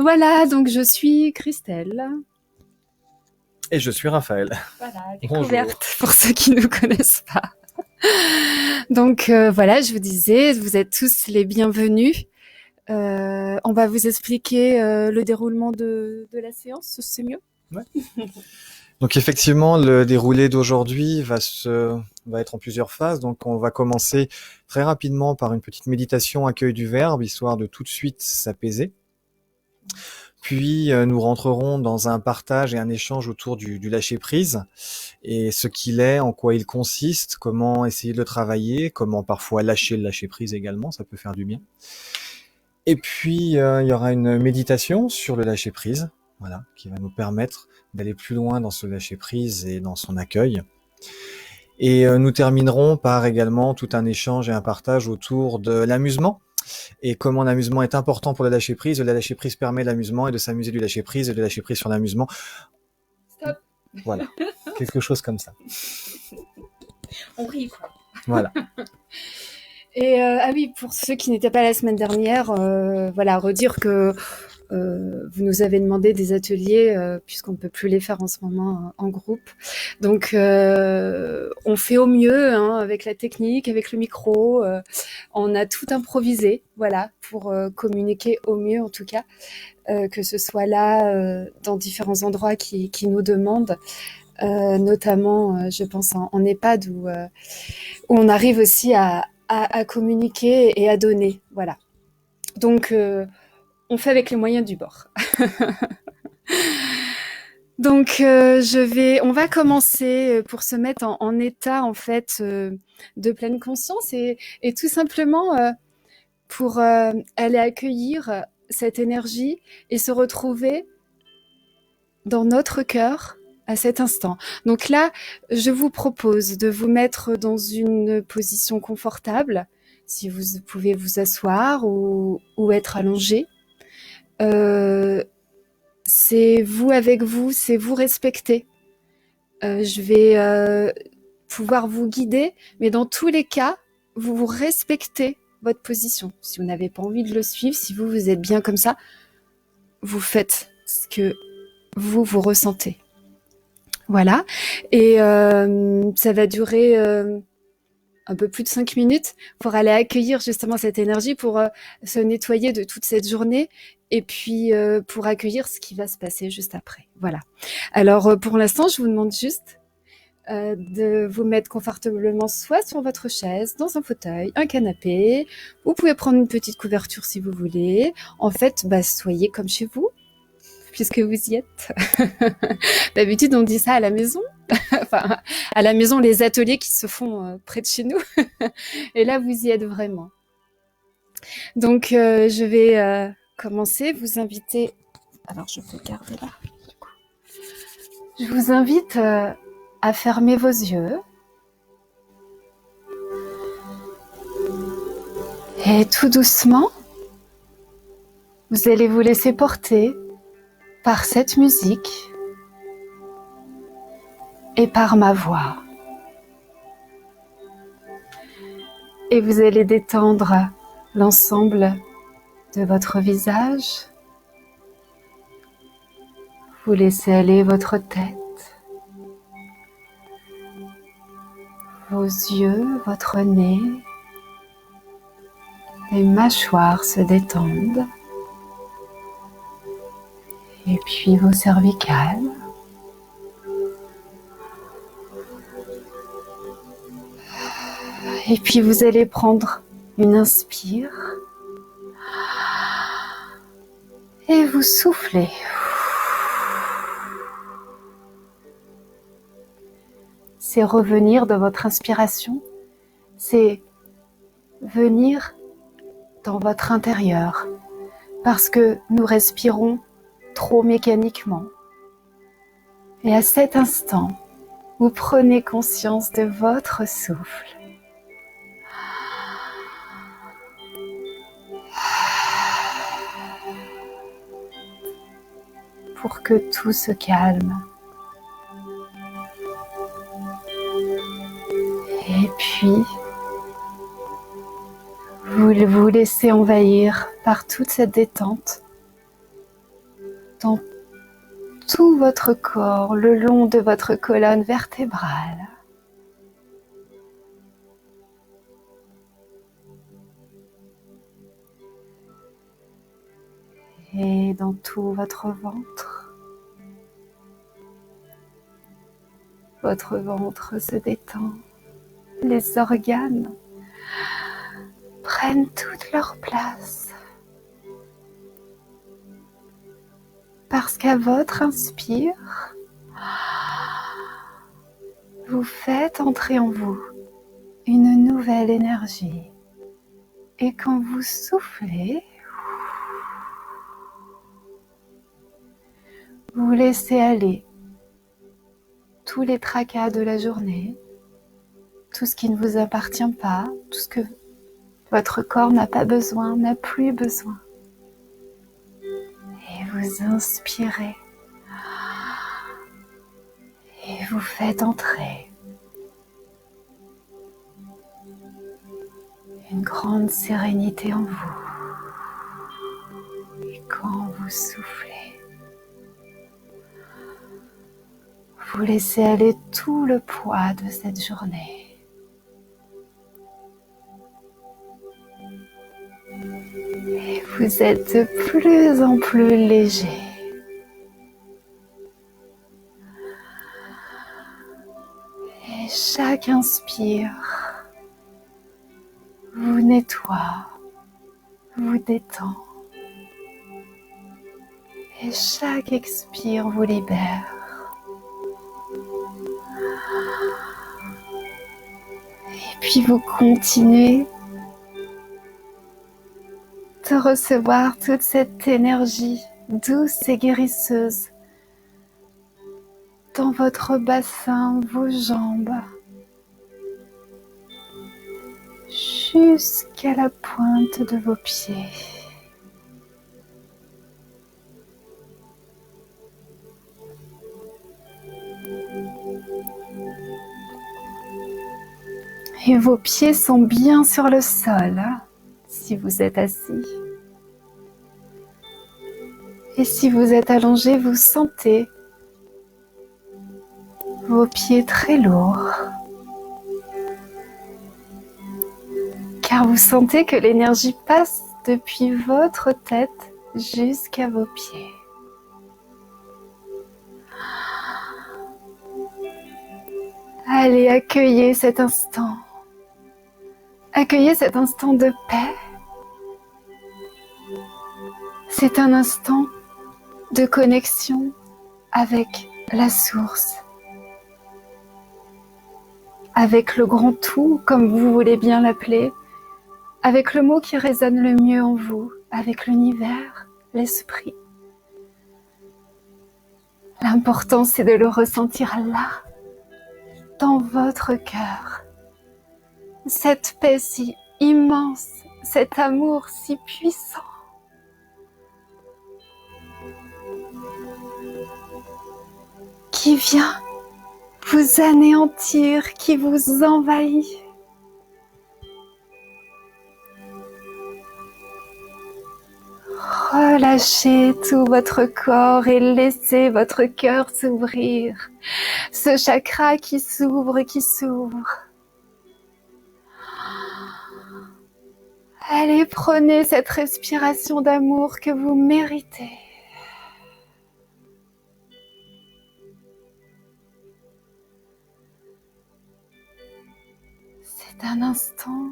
Voilà, donc je suis Christelle. Et je suis Raphaël. Voilà, Bonjour. découverte pour ceux qui ne nous connaissent pas. Donc voilà, je vous disais, vous êtes tous les bienvenus. On va vous expliquer le déroulement de la séance, c'est mieux? Ouais. Donc effectivement, le déroulé d'aujourd'hui va être en plusieurs phases. Donc on va commencer très rapidement par une petite méditation accueil du verbe, histoire de tout de suite s'apaiser. Puis nous rentrerons dans un partage et un échange autour du lâcher-prise et ce qu'il est, en quoi il consiste, comment essayer de le travailler, comment parfois lâcher le lâcher-prise également, ça peut faire du bien. Et puis il y aura une méditation sur le lâcher-prise, voilà, qui va nous permettre d'aller plus loin dans ce lâcher-prise et dans son accueil. Et nous terminerons par également tout un échange et un partage autour de l'amusement et comment l'amusement est important pour le lâcher-prise. Le lâcher-prise permet l'amusement et de s'amuser du lâcher-prise et de lâcher-prise sur l'amusement. Stop. Voilà, quelque chose comme ça. On rit, quoi. Voilà. Et ah oui, pour ceux qui n'étaient pas la semaine dernière, voilà, redire que vous nous avez demandé des ateliers puisqu'on ne peut plus les faire en ce moment en groupe. Donc on fait au mieux avec la technique, avec le micro. On a tout improvisé, voilà, pour communiquer au mieux en tout cas, que ce soit là dans différents endroits qui nous demandent. Notamment, je pense en EHPAD où on arrive aussi à communiquer et à donner, voilà. Donc on fait avec les moyens du bord. Donc on va commencer pour se mettre en état en fait de pleine conscience et tout simplement pour aller accueillir cette énergie et se retrouver dans notre cœur à cet instant. Donc là, je vous propose de vous mettre dans une position confortable, si vous pouvez vous asseoir ou être allongé. C'est vous avec vous, c'est vous respecter. Je vais pouvoir vous guider, mais dans tous les cas, vous respectez votre position. Si vous n'avez pas envie de le suivre, si vous êtes bien comme ça, vous faites ce que vous ressentez. Voilà. Et ça va durer un peu plus de 5 minutes pour aller accueillir justement cette énergie, pour se nettoyer de toute cette journée et puis pour accueillir ce qui va se passer juste après. Voilà. Alors pour l'instant, je vous demande juste de vous mettre confortablement soit sur votre chaise, dans un fauteuil, un canapé. Vous pouvez prendre une petite couverture si vous voulez. En fait, soyez comme chez vous, puisque vous y êtes. D'habitude, on dit ça à la maison. Enfin, à la maison, les ateliers qui se font près de chez nous. Et là, vous y êtes vraiment. Donc, je vais commencer. Vous inviter... Alors, je peux garder là. Je vous invite à fermer vos yeux. Et tout doucement, vous allez vous laisser porter par cette musique et par ma voix. Et vous allez détendre l'ensemble de votre visage. Vous laissez aller votre tête, vos yeux, votre nez. Les mâchoires se détendent. Et puis vos cervicales. Et puis vous allez prendre une inspire. Et vous soufflez. C'est revenir dans votre inspiration. C'est venir dans votre intérieur. Parce que nous respirons trop mécaniquement. Et à cet instant, vous prenez conscience de votre souffle. Pour que tout se calme. Et puis, vous laissez envahir par toute cette détente dans tout votre corps, le long de votre colonne vertébrale. Et dans tout votre ventre. Votre ventre se détend. Les organes prennent toute leur place. Parce qu'à votre inspire, vous faites entrer en vous une nouvelle énergie. Et quand vous soufflez, vous laissez aller tous les tracas de la journée, tout ce qui ne vous appartient pas, tout ce que votre corps n'a pas besoin, n'a plus besoin. Et vous inspirez et vous faites entrer une grande sérénité en vous. Et quand vous soufflez, vous laissez aller tout le poids de cette journée. Et vous êtes de plus en plus léger. Et chaque inspire vous nettoie, vous détend. Et chaque expire vous libère. Et puis vous continuez de recevoir toute cette énergie douce et guérisseuse dans votre bassin, vos jambes, jusqu'à la pointe de vos pieds. Et vos pieds sont bien sur le sol, si vous êtes assis. Et si vous êtes allongé, vous sentez vos pieds très lourds. Car vous sentez que l'énergie passe depuis votre tête jusqu'à vos pieds. Allez, accueillez cet instant. Accueillez cet instant de paix. C'est un instant de connexion avec la source, avec le grand tout, comme vous voulez bien l'appeler, avec le mot qui résonne le mieux en vous, avec l'univers, l'esprit. L'important, c'est de le ressentir là, dans votre cœur. Cette paix si immense, cet amour si puissant. Qui vient vous anéantir, qui vous envahit. Relâchez tout votre corps et laissez votre cœur s'ouvrir. Ce chakra qui s'ouvre, qui s'ouvre. Allez, prenez cette respiration d'amour que vous méritez. C'est un instant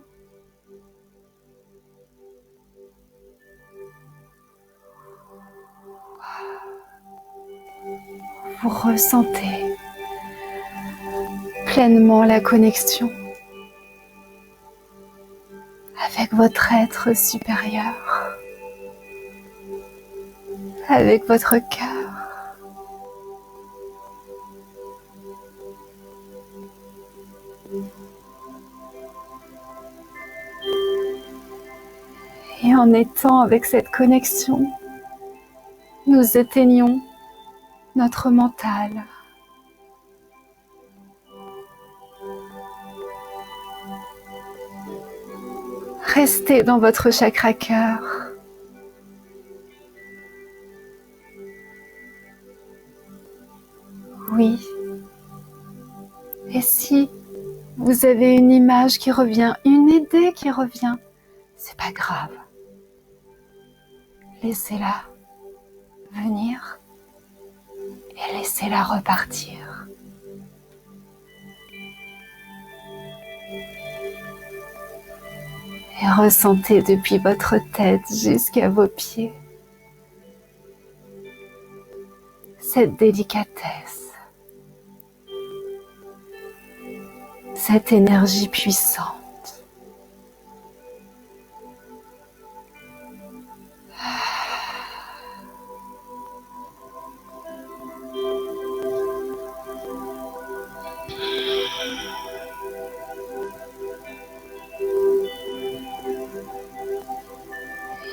vous ressentez pleinement la connexion avec votre être supérieur, avec votre cœur. Et en étant avec cette connexion, nous éteignons notre mental. Restez dans votre chakra cœur. Oui. Et si vous avez une image qui revient, une idée qui revient, c'est pas grave. Laissez-la venir et laissez-la repartir. Et ressentez depuis votre tête jusqu'à vos pieds cette délicatesse, cette énergie puissante.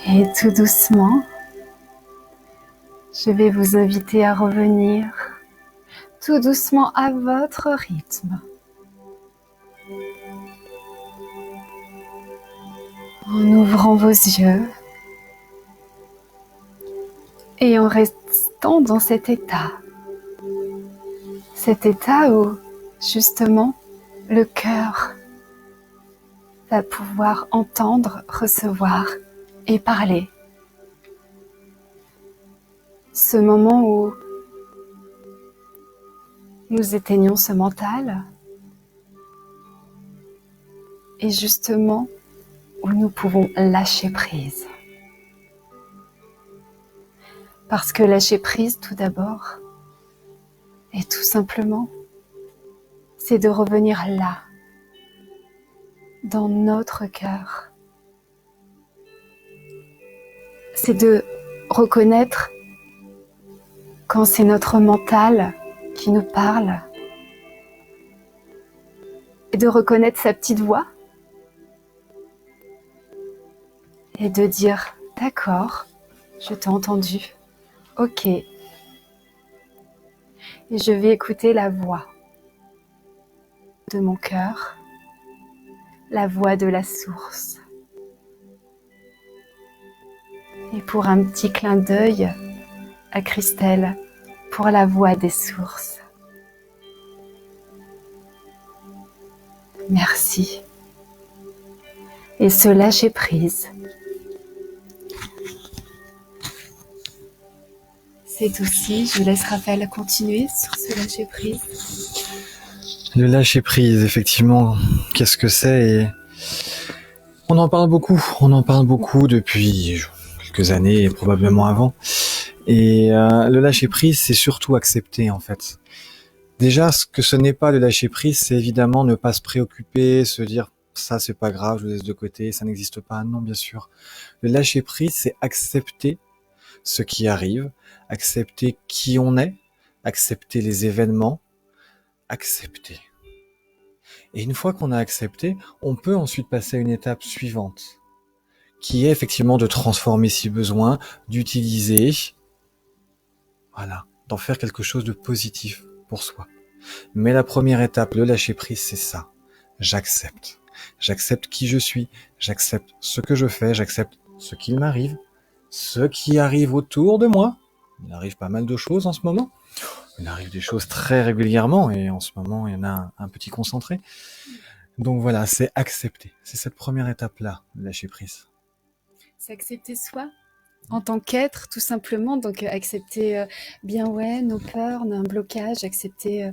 Et tout doucement, je vais vous inviter à revenir tout doucement à votre rythme. En ouvrant vos yeux et en restant dans cet état où justement le cœur va pouvoir entendre, recevoir et parler. Ce moment où nous éteignons ce mental et justement où nous pouvons lâcher prise. Parce que lâcher prise, tout d'abord, et tout simplement, c'est de revenir là, dans notre cœur. C'est de reconnaître quand c'est notre mental qui nous parle et de reconnaître sa petite voix et de dire « D'accord, je t'ai entendu, ok. » Et je vais écouter la voix de mon cœur, la voix de la source. Et pour un petit clin d'œil à Christelle, pour la voix des sources. Merci. Et ce lâcher prise, c'est aussi, je laisse Raphaël continuer sur ce lâcher prise. Le lâcher prise, effectivement, qu'est-ce que c'est? Et on en parle beaucoup depuis quelques années et probablement avant. Et le lâcher prise, c'est surtout accepter en fait. Déjà, ce que ce n'est pas le lâcher prise, c'est évidemment ne pas se préoccuper, se dire ça c'est pas grave, je le laisse de côté, ça n'existe pas. Non, bien sûr. Le lâcher prise, c'est accepter ce qui arrive, accepter qui on est, accepter les événements, accepter. Et une fois qu'on a accepté, on peut ensuite passer à une étape suivante, qui est effectivement de transformer si besoin, d'utiliser, voilà, d'en faire quelque chose de positif pour soi. Mais la première étape, le lâcher prise, c'est ça. J'accepte. J'accepte qui je suis, j'accepte ce que je fais, j'accepte ce qu'il m'arrive, ce qui arrive autour de moi. Il arrive pas mal de choses en ce moment. Il arrive des choses très régulièrement et en ce moment, il y en a un petit concentré. Donc voilà, c'est accepter. C'est cette première étape-là, lâcher prise. C'est accepter soi en tant qu'être, tout simplement. Donc accepter bien nos peurs, un blocage, accepter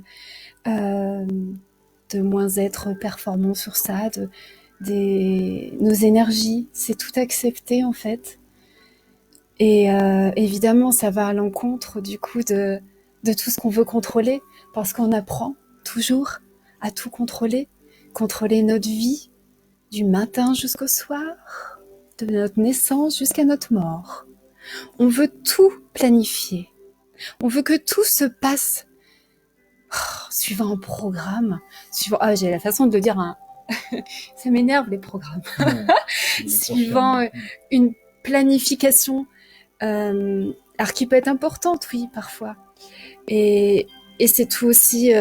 de moins être performant sur ça, nos énergies, c'est tout accepter en fait. Et évidemment, ça va à l'encontre du coup de tout ce qu'on veut contrôler, parce qu'on apprend toujours à tout contrôler notre vie du matin jusqu'au soir, de notre naissance jusqu'à notre mort. On veut tout planifier. On veut que tout se passe suivant un programme. J'ai la façon de le dire, hein. Ça m'énerve les programmes. Suivant une planification, alors qui peut être importante, oui, parfois. Et c'est tout aussi,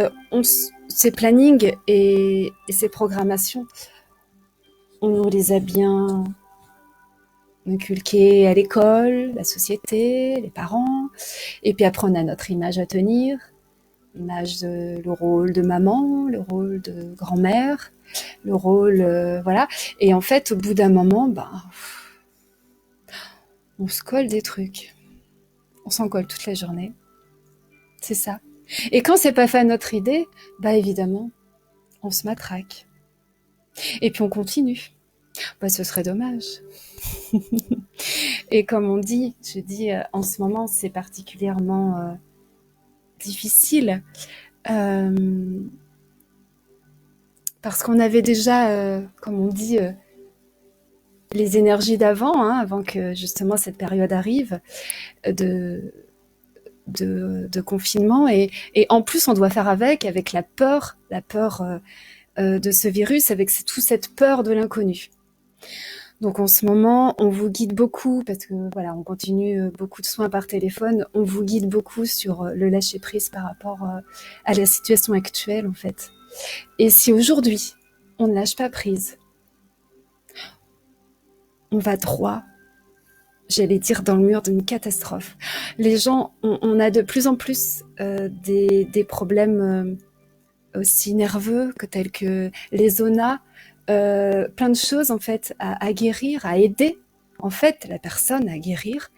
ces plannings et ces programmations, on nous les a bien inculqués à l'école, la société, les parents, et puis après on a notre image à tenir. Le rôle de maman, le rôle de grand-mère, le rôle, voilà. Et en fait, au bout d'un moment, on se colle des trucs. On s'en colle toute la journée. C'est ça. Et quand c'est pas fait à notre idée, évidemment, on se matraque. Et puis on continue. Ce serait dommage. Et comme on dit, je dis, en ce moment, c'est particulièrement difficile. Parce qu'on avait déjà, comme on dit, les énergies d'avant, avant que justement cette période arrive de confinement. Et en plus, on doit faire avec la peur de ce virus, avec toute cette peur de l'inconnu. Donc en ce moment, on vous guide beaucoup, parce que voilà, on continue beaucoup de soins par téléphone, on vous guide beaucoup sur le lâcher-prise par rapport à la situation actuelle, en fait. Et si aujourd'hui, on ne lâche pas prise, on va droit, j'allais dire, dans le mur d'une catastrophe. Les gens, on a de plus en plus des problèmes aussi nerveux, tels que les zonas, plein de choses en fait à guérir, à aider en fait la personne à guérir,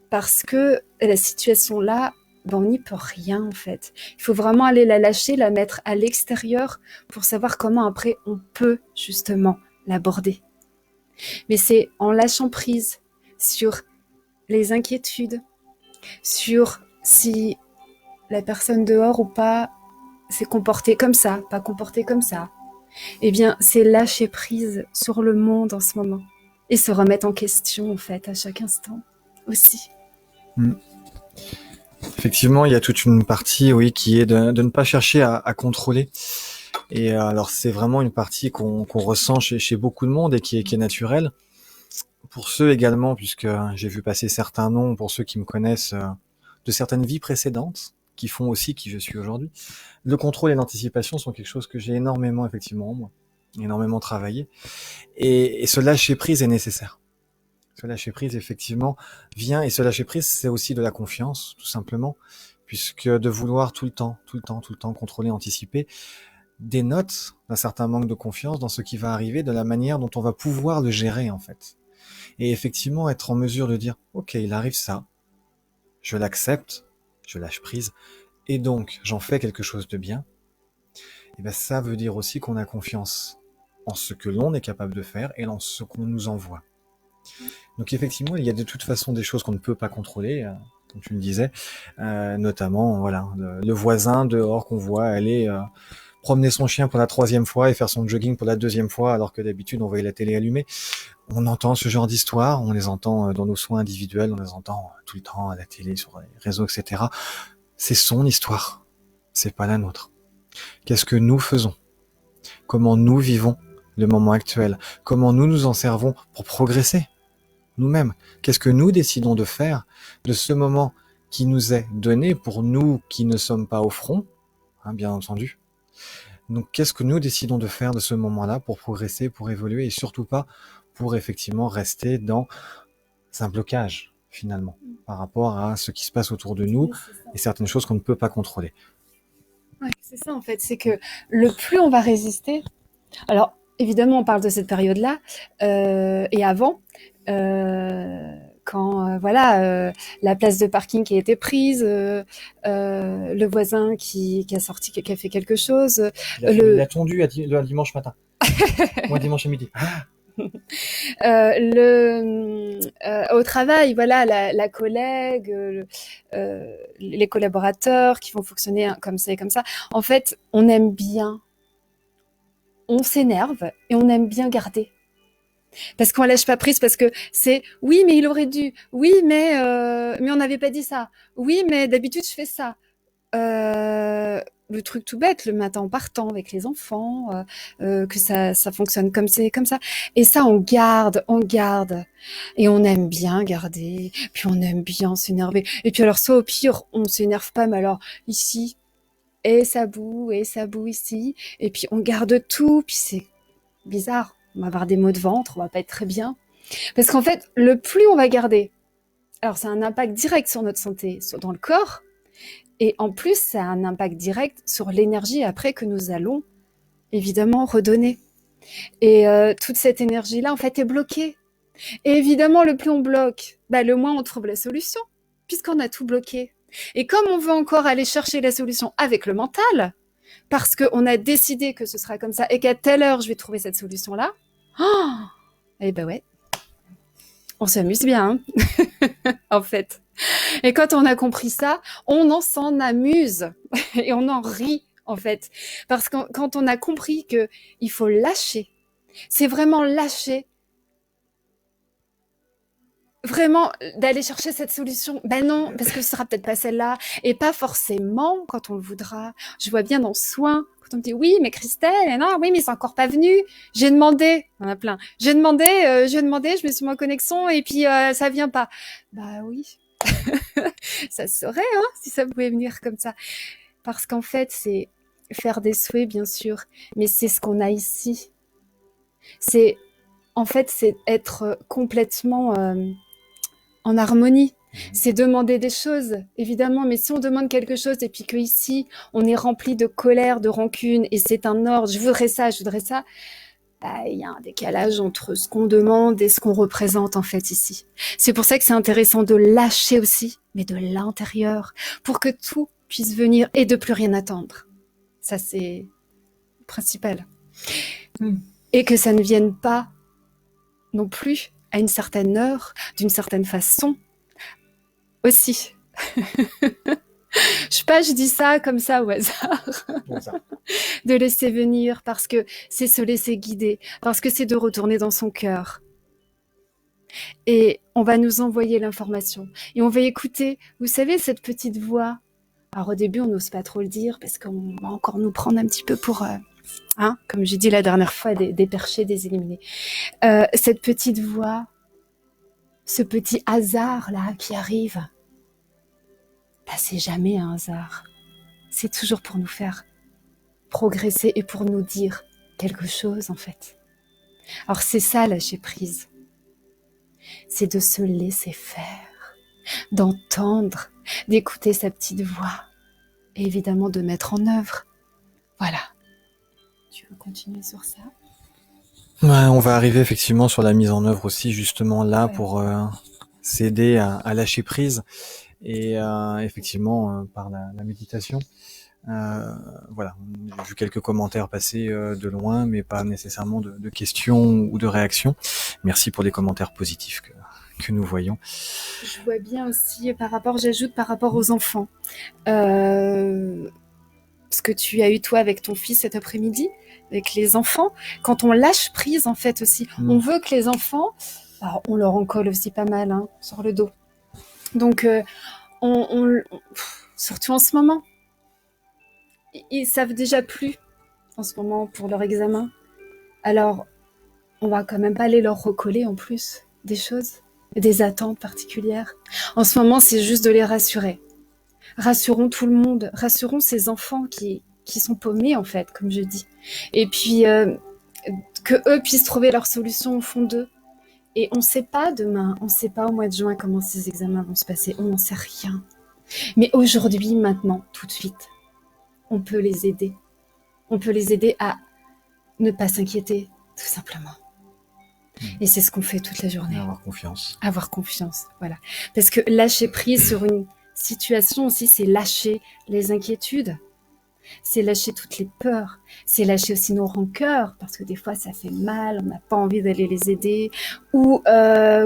parce que la situation là, on n'y peut rien en fait. Il faut vraiment aller la lâcher, la mettre à l'extérieur pour savoir comment après on peut justement l'aborder. Mais c'est en lâchant prise sur les inquiétudes, sur si la personne dehors ou pas s'est comportée comme ça, pas comportée comme ça. Eh bien, c'est lâcher prise sur le monde en ce moment et se remettre en question, en fait, à chaque instant aussi. Effectivement, il y a toute une partie, oui, qui est de ne pas chercher à contrôler. Et alors, c'est vraiment une partie qu'on ressent chez beaucoup de monde et qui est naturelle. Pour ceux également, puisque j'ai vu passer certains noms, pour ceux qui me connaissent, de certaines vies précédentes, qui font aussi qui je suis aujourd'hui. Le contrôle et l'anticipation sont quelque chose que j'ai énormément, effectivement, moi, énormément travaillé. Et ce lâcher prise est nécessaire. Ce lâcher prise, effectivement, vient, et ce lâcher prise, c'est aussi de la confiance, tout simplement, puisque de vouloir tout le temps contrôler, anticiper, dénote d'un certain manque de confiance dans ce qui va arriver, de la manière dont on va pouvoir le gérer, en fait. Et effectivement, être en mesure de dire, ok, il arrive ça, je l'accepte, je lâche prise, et donc, j'en fais quelque chose de bien, et ben ça veut dire aussi qu'on a confiance en ce que l'on est capable de faire et en ce qu'on nous envoie. Donc effectivement, il y a de toute façon des choses qu'on ne peut pas contrôler, comme tu le disais, notamment voilà le voisin dehors qu'on voit aller promener son chien pour la 3e fois et faire son jogging pour la 2e fois, alors que d'habitude on voyait la télé allumée. On entend ce genre d'histoires, on les entend dans nos soins individuels, on les entend tout le temps à la télé, sur les réseaux, etc. C'est son histoire, c'est pas la nôtre. Qu'est-ce que nous faisons? Comment nous vivons le moment actuel? Comment nous nous en servons pour progresser nous-mêmes? Qu'est-ce que nous décidons de faire de ce moment qui nous est donné pour nous qui ne sommes pas au front, bien entendu. Donc qu'est-ce que nous décidons de faire de ce moment-là pour progresser, pour évoluer, et surtout pas pour effectivement rester dans un blocage finalement par rapport à ce qui se passe autour de nous et certaines choses qu'on ne peut pas contrôler. Ouais, c'est ça en fait, c'est que le plus on va résister, alors évidemment on parle de cette période-là et avant, quand la place de parking qui a été prise, le voisin qui a fait quelque chose. Il a tondu le dimanche matin. Moi dimanche à midi. Au travail, voilà, la collègue, les collaborateurs qui vont fonctionner comme ça et comme ça. En fait, on aime bien, on s'énerve et on aime bien garder. Parce qu'on lâche pas prise, parce que c'est oui, mais il aurait dû, oui, mais on n'avait pas dit ça, oui, mais d'habitude je fais ça. Le truc tout bête, le matin en partant avec les enfants, que ça fonctionne comme c'est comme ça. Et ça, on garde, et on aime bien garder, puis on aime bien s'énerver. Et puis alors, soit au pire, on s'énerve pas, mais alors ici, et ça boue ici, et puis on garde tout, puis c'est bizarre. On va avoir des maux de ventre, on va pas être très bien. Parce qu'en fait, le plus on va garder, alors ça a un impact direct sur notre santé, dans le corps, Et en plus, ça a un impact direct sur l'énergie après que nous allons évidemment redonner. Et toute cette énergie-là, en fait, est bloquée. Et évidemment, le plus on bloque, le moins on trouve la solution, puisqu'on a tout bloqué. Et comme on veut encore aller chercher la solution avec le mental, parce qu'on a décidé que ce sera comme ça et qu'à telle heure, je vais trouver cette solution-là, eh ben ouais, on s'amuse bien, en fait. Et quand on a compris ça, on en s'en amuse et on en rit, en fait. Parce que quand on a compris que il faut lâcher, c'est vraiment lâcher, vraiment d'aller chercher cette solution. Ben non, parce que ce sera peut-être pas celle-là et pas forcément quand on le voudra. Je vois bien dans soin, quand on me dit oui, mais Christelle, non, oui, mais c'est encore pas venu. J'ai demandé, on a plein. J'ai demandé, je me suis mis en connexion et puis ça vient pas. Bah oui. Ça se saurait, hein, si ça pouvait venir comme ça. Parce qu'en fait, c'est faire des souhaits, bien sûr, mais c'est ce qu'on a ici. C'est, en fait, c'est être complètement en harmonie. C'est demander des choses, évidemment, mais si on demande quelque chose et puis que ici, on est rempli de colère, de rancune, et c'est un ordre, je voudrais ça, il y a un décalage entre ce qu'on demande et ce qu'on représente en fait ici. C'est pour ça que c'est intéressant de lâcher aussi, mais de l'intérieur, pour que tout puisse venir et de plus rien attendre. Ça, c'est principal. Et que ça ne vienne pas non plus à une certaine heure, d'une certaine façon aussi. Je sais pas, je dis ça comme ça au hasard. De laisser venir parce que c'est se laisser guider, parce que c'est de retourner dans son cœur. Et on va nous envoyer l'information. Et on va écouter, vous savez, cette petite voix. Alors au début, on n'ose pas trop le dire parce qu'on va encore nous prendre un petit peu pour, comme j'ai dit la dernière fois, des perchés, des éliminés. Cette petite voix, ce petit hasard-là qui arrive, c'est jamais un hasard. C'est toujours pour nous faire progresser et pour nous dire quelque chose, en fait. Alors c'est ça, lâcher prise. C'est de se laisser faire, d'entendre, d'écouter sa petite voix et évidemment de mettre en œuvre. Voilà. Tu veux continuer sur ça ? Ouais, on va arriver effectivement sur la mise en œuvre aussi, justement là, pour s'aider à lâcher prise et effectivement par la méditation. Voilà, j'ai vu quelques commentaires passer de loin, mais pas nécessairement de questions ou de réactions. Merci pour les commentaires positifs que nous voyons. Je vois bien aussi j'ajoute par rapport aux enfants. Ce que tu as eu toi avec ton fils cet après-midi, avec les enfants, quand on lâche prise en fait aussi, on veut que les enfants, alors on leur en colle aussi pas mal sur le dos. Donc surtout en ce moment, ils savent déjà plus en ce moment pour leur examen. Alors on va quand même pas aller leur recoller en plus des choses, des attentes particulières. En ce moment, c'est juste de les rassurer. Rassurons tout le monde, rassurons ces enfants qui sont paumés en fait, comme je dis. Et puis que eux puissent trouver leur solution au fond d'eux. Et on ne sait pas demain, on ne sait pas au mois de juin comment ces examens vont se passer, on n'en sait rien. Mais aujourd'hui, maintenant, tout de suite, on peut les aider. On peut les aider à ne pas s'inquiéter, tout simplement. Et c'est ce qu'on fait toute la journée. Avoir confiance. Avoir confiance, voilà. Parce que lâcher prise sur une situation aussi, c'est lâcher les inquiétudes. C'est lâcher toutes les peurs. C'est lâcher aussi nos rancœurs, parce que des fois, ça fait mal, on n'a pas envie d'aller les aider. Ou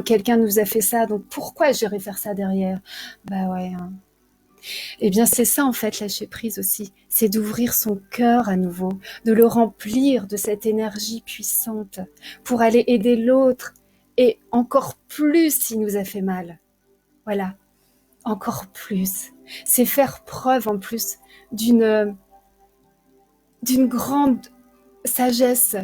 quelqu'un nous a fait ça, donc pourquoi j'irais faire ça derrière ? Bah ouais. Eh bien, c'est ça, en fait, lâcher prise aussi. C'est d'ouvrir son cœur à nouveau, de le remplir de cette énergie puissante pour aller aider l'autre et encore plus s'il nous a fait mal. Voilà. Encore plus. C'est faire preuve, en plus, d'une grande sagesse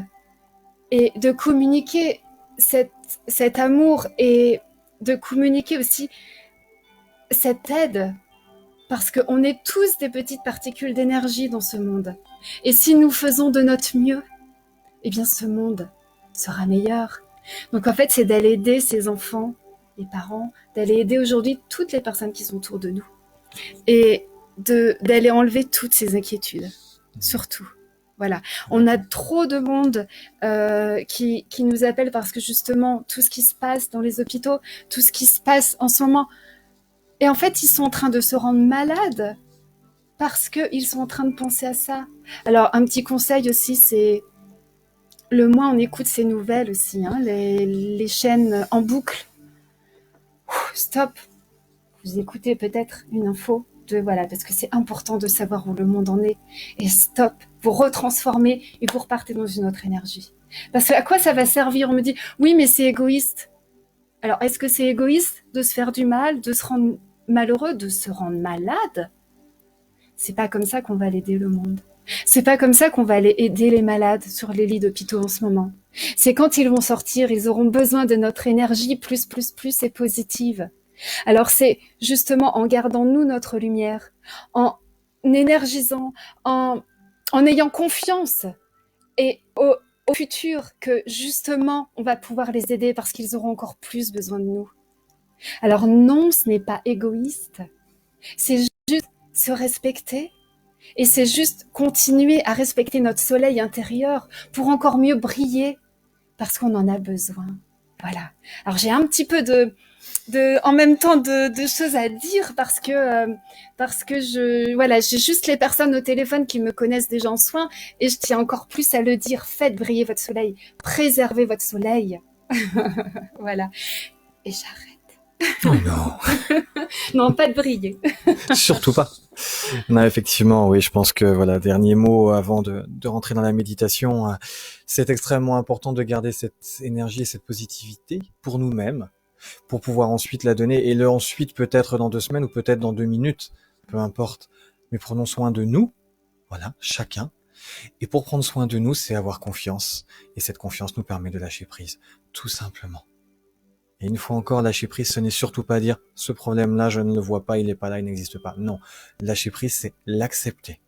et de communiquer cet amour et de communiquer aussi cette aide. Parce qu'on est tous des petites particules d'énergie dans ce monde. Et si nous faisons de notre mieux, eh bien ce monde sera meilleur. Donc en fait, c'est d'aller aider ces enfants, les parents, d'aller aider aujourd'hui toutes les personnes qui sont autour de nous. Et d'aller enlever toutes ces inquiétudes, surtout. Voilà, on a trop de monde qui nous appelle parce que justement tout ce qui se passe dans les hôpitaux, tout ce qui se passe en ce moment, et en fait ils sont en train de se rendre malades parce qu'ils sont en train de penser à ça. Alors un petit conseil aussi, c'est le moins on écoute ces nouvelles aussi, hein, les chaînes en boucle. Stop, vous écoutez peut-être une info. Voilà, parce que c'est important de savoir où le monde en est. Et stop, vous retransformez et vous repartez dans une autre énergie. Parce que à quoi ça va servir? On me dit, oui, mais c'est égoïste. Alors, est-ce que c'est égoïste de se faire du mal, de se rendre malheureux, de se rendre malade? C'est pas comme ça qu'on va aider le monde. C'est pas comme ça qu'on va aller aider les malades sur les lits d'hôpitaux en ce moment. C'est quand ils vont sortir, ils auront besoin de notre énergie plus et positive. Alors c'est justement en gardant nous notre lumière, en énergisant, en ayant confiance et au futur que justement on va pouvoir les aider parce qu'ils auront encore plus besoin de nous. Alors non, ce n'est pas égoïste, c'est juste se respecter et c'est juste continuer à respecter notre soleil intérieur pour encore mieux briller parce qu'on en a besoin. Voilà. Alors j'ai un petit peu en même temps de choses à dire parce que j'ai juste les personnes au téléphone qui me connaissent déjà en soins et je tiens encore plus à le dire. Faites briller votre soleil, préservez votre soleil. Voilà. Et j'arrête. Oh non. Non, pas de briller. Surtout pas. Non, effectivement, oui, je pense que voilà, dernier mot avant de rentrer dans la méditation, c'est extrêmement important de garder cette énergie et cette positivité pour nous-mêmes, pour pouvoir ensuite la donner, et ensuite peut-être dans 2 semaines ou peut-être dans 2 minutes, peu importe. Mais prenons soin de nous, voilà, chacun. Et pour prendre soin de nous, c'est avoir confiance. Et cette confiance nous permet de lâcher prise, tout simplement. Et une fois encore, lâcher prise, ce n'est surtout pas dire « ce problème-là, je ne le vois pas, il n'est pas là, il n'existe pas ». Non, lâcher prise, c'est l'accepter.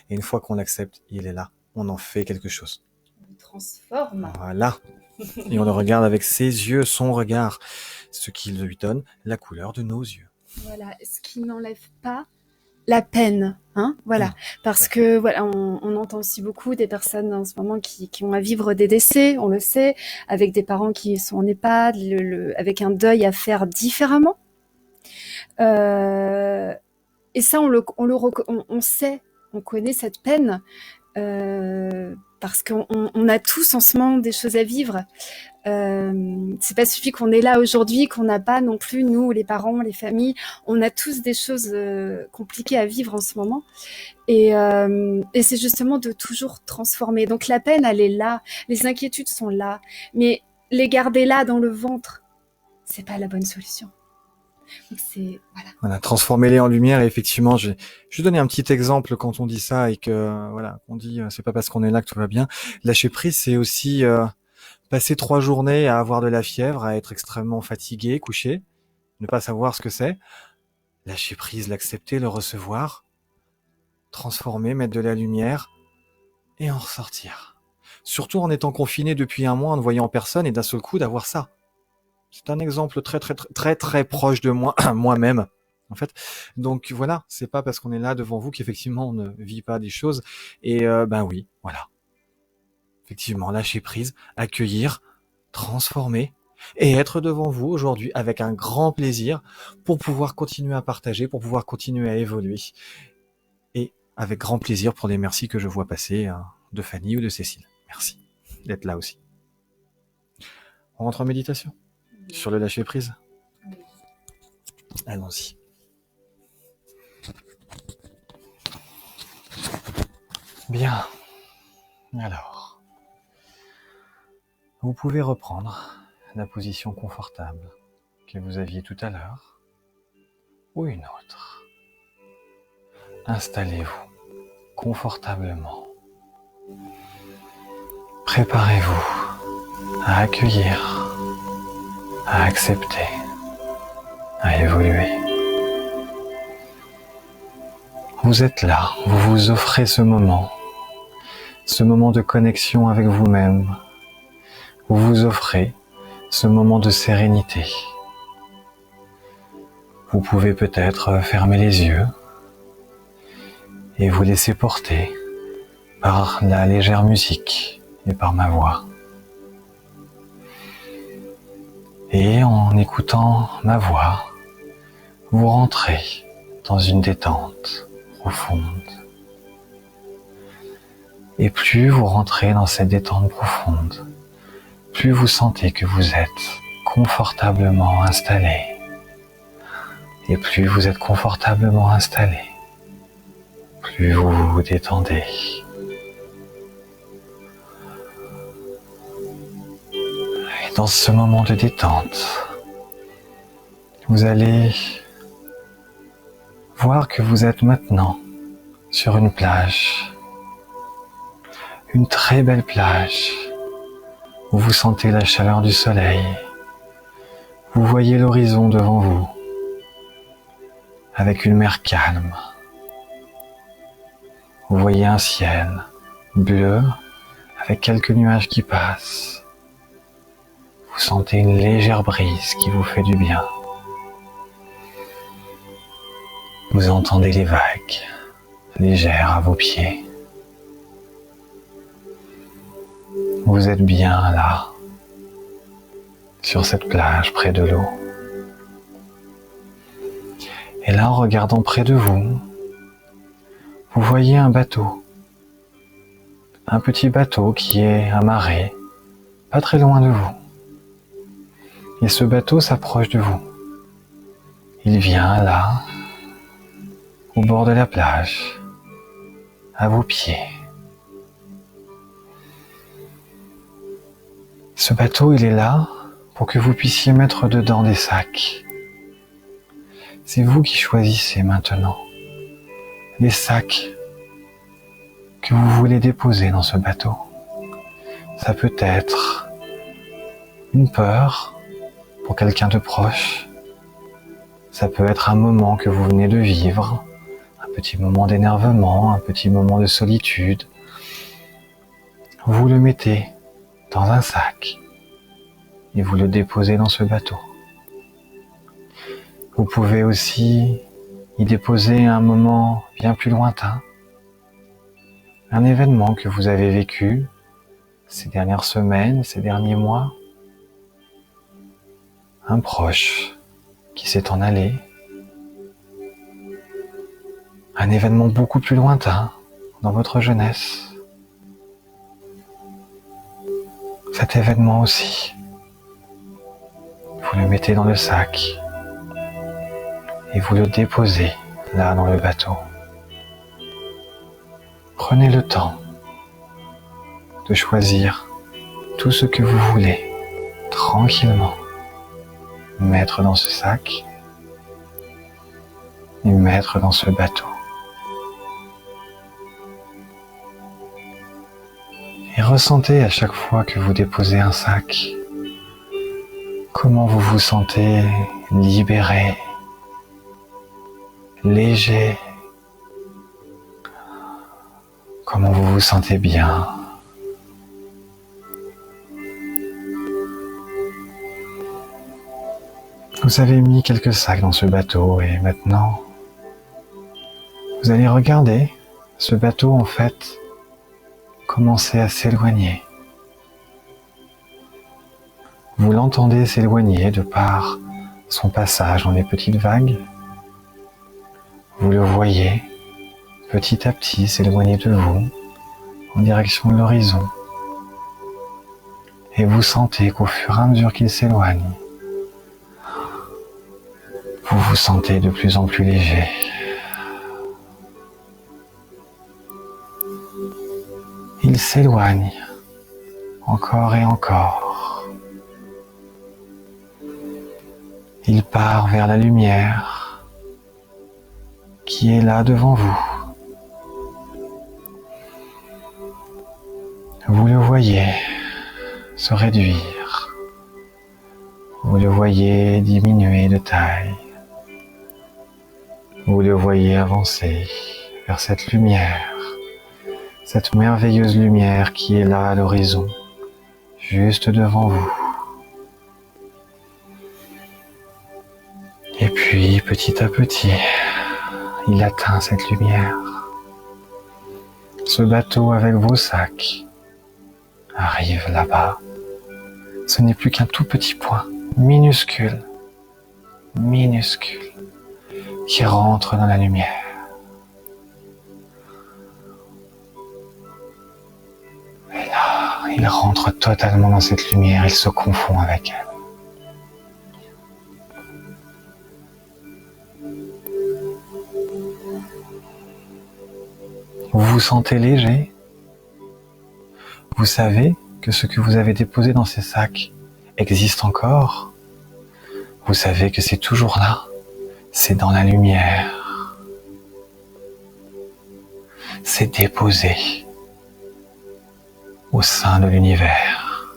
Et une fois qu'on l'accepte, il est là, on en fait quelque chose. On transforme. Voilà. Et on le regarde avec ses yeux, son regard, ce qui lui donne la couleur de nos yeux. Voilà, ce qui n'enlève pas la peine, hein, voilà, parce que voilà, on entend aussi beaucoup des personnes en ce moment qui ont à vivre des décès, on le sait, avec des parents qui sont en EHPAD, avec un deuil à faire différemment. Et ça, on sait, on connaît cette peine. Parce qu'on a tous en ce moment des choses à vivre. C'est pas suffit qu'on est là aujourd'hui, qu'on n'a pas non plus, nous, les parents, les familles, on a tous des choses compliquées à vivre en ce moment. Et c'est justement de toujours transformer. Donc la peine, elle est là, les inquiétudes sont là, mais les garder là dans le ventre, c'est pas la bonne solution. Donc c'est voilà, transformez-les en lumière. Et effectivement, je vais donner un petit exemple quand on dit ça et que voilà, on dit c'est pas parce qu'on est là que tout va bien. Lâcher prise, c'est aussi passer 3 journées à avoir de la fièvre, à être extrêmement fatigué, couché, ne pas savoir ce que c'est. Lâcher prise, l'accepter, le recevoir, transformer, mettre de la lumière et en ressortir. Surtout en étant confiné depuis 1 mois, en ne voyant personne et d'un seul coup d'avoir ça. C'est un exemple très proche de moi, moi-même, en fait. Donc voilà, c'est pas parce qu'on est là devant vous qu'effectivement on ne vit pas des choses. Et ben oui, voilà. Effectivement, lâcher prise, accueillir, transformer et être devant vous aujourd'hui avec un grand plaisir pour pouvoir continuer à partager, pour pouvoir continuer à évoluer. Et avec grand plaisir pour les merci que je vois passer de Fanny ou de Cécile. Merci d'être là aussi. On rentre en méditation sur le lâcher prise. Allons-y. Bien. Alors, vous pouvez reprendre la position confortable que vous aviez tout à l'heure ou une autre. Installez-vous confortablement. Préparez-vous à accueillir, à accepter, à évoluer. Vous êtes là, vous vous offrez ce moment de connexion avec vous-même. Vous vous offrez ce moment de sérénité. Vous pouvez peut-être fermer les yeux et vous laisser porter par la légère musique et par ma voix. Et en écoutant ma voix, vous rentrez dans une détente profonde. Et plus vous rentrez dans cette détente profonde, plus vous sentez que vous êtes confortablement installé. Et plus vous êtes confortablement installé, plus vous vous détendez. Et dans ce moment de détente, vous allez voir que vous êtes maintenant sur une plage, une très belle plage, où vous sentez la chaleur du soleil, vous voyez l'horizon devant vous, avec une mer calme. Vous voyez un ciel bleu avec quelques nuages qui passent. Vous sentez une légère brise qui vous fait du bien. Vous entendez les vagues légères à vos pieds. Vous êtes bien là, sur cette plage près de l'eau. Et là, en regardant près de vous, vous voyez un bateau. Un petit bateau qui est amarré, pas très loin de vous. Et ce bateau s'approche de vous. Il vient là, au bord de la plage, à vos pieds. Ce bateau, il est là pour que vous puissiez mettre dedans des sacs. C'est vous qui choisissez maintenant les sacs que vous voulez déposer dans ce bateau. Ça peut être une peur pour quelqu'un de proche. Ça peut être un moment que vous venez de vivre, un petit moment d'énervement, un petit moment de solitude. Vous le mettez dans un sac et vous le déposez dans ce bateau. Vous pouvez aussi y déposer un moment bien plus lointain, un événement que vous avez vécu ces dernières semaines, ces derniers mois, un proche qui s'est en allé, un événement beaucoup plus lointain dans votre jeunesse. Cet événement aussi, vous le mettez dans le sac et vous le déposez là dans le bateau. Prenez le temps de choisir tout ce que vous voulez tranquillement mettre dans ce sac et mettre dans ce bateau. Et ressentez à chaque fois que vous déposez un sac, comment vous vous sentez libéré, léger, comment vous vous sentez bien. Vous avez mis quelques sacs dans ce bateau et maintenant, vous allez regarder ce bateau en fait commencer à s'éloigner. Vous l'entendez s'éloigner de par son passage dans les petites vagues. Vous le voyez petit à petit s'éloigner de vous en direction de l'horizon. Et vous sentez qu'au fur et à mesure qu'il s'éloigne, vous vous sentez de plus en plus léger. Il s'éloigne encore et encore. Il part vers la lumière qui est là devant vous. Vous le voyez se réduire. Vous le voyez diminuer de taille. Vous le voyez avancer vers cette lumière, cette merveilleuse lumière qui est là à l'horizon, juste devant vous. Et puis, petit à petit, il atteint cette lumière. Ce bateau avec vos sacs arrive là-bas. Ce n'est plus qu'un tout petit point, minuscule, minuscule, qui rentre dans la lumière. Et là, il rentre totalement dans cette lumière, il se confond avec elle. Vous vous sentez léger? Vous savez que ce que vous avez déposé dans ces sacs existe encore? Vous savez que c'est toujours là, c'est dans la lumière. C'est déposé au sein de l'univers.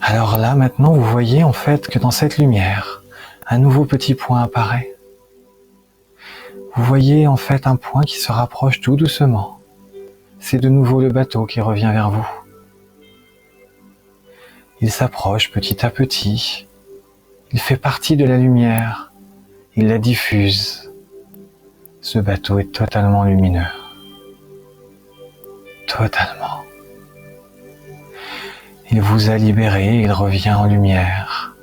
Alors là, maintenant, vous voyez en fait que dans cette lumière, un nouveau petit point apparaît. Vous voyez en fait un point qui se rapproche tout doucement. C'est de nouveau le bateau qui revient vers vous. Il s'approche petit à petit. Il fait partie de la lumière. Il la diffuse. Ce bateau est totalement lumineux. Totalement. Il vous a libéré, il revient en lumière.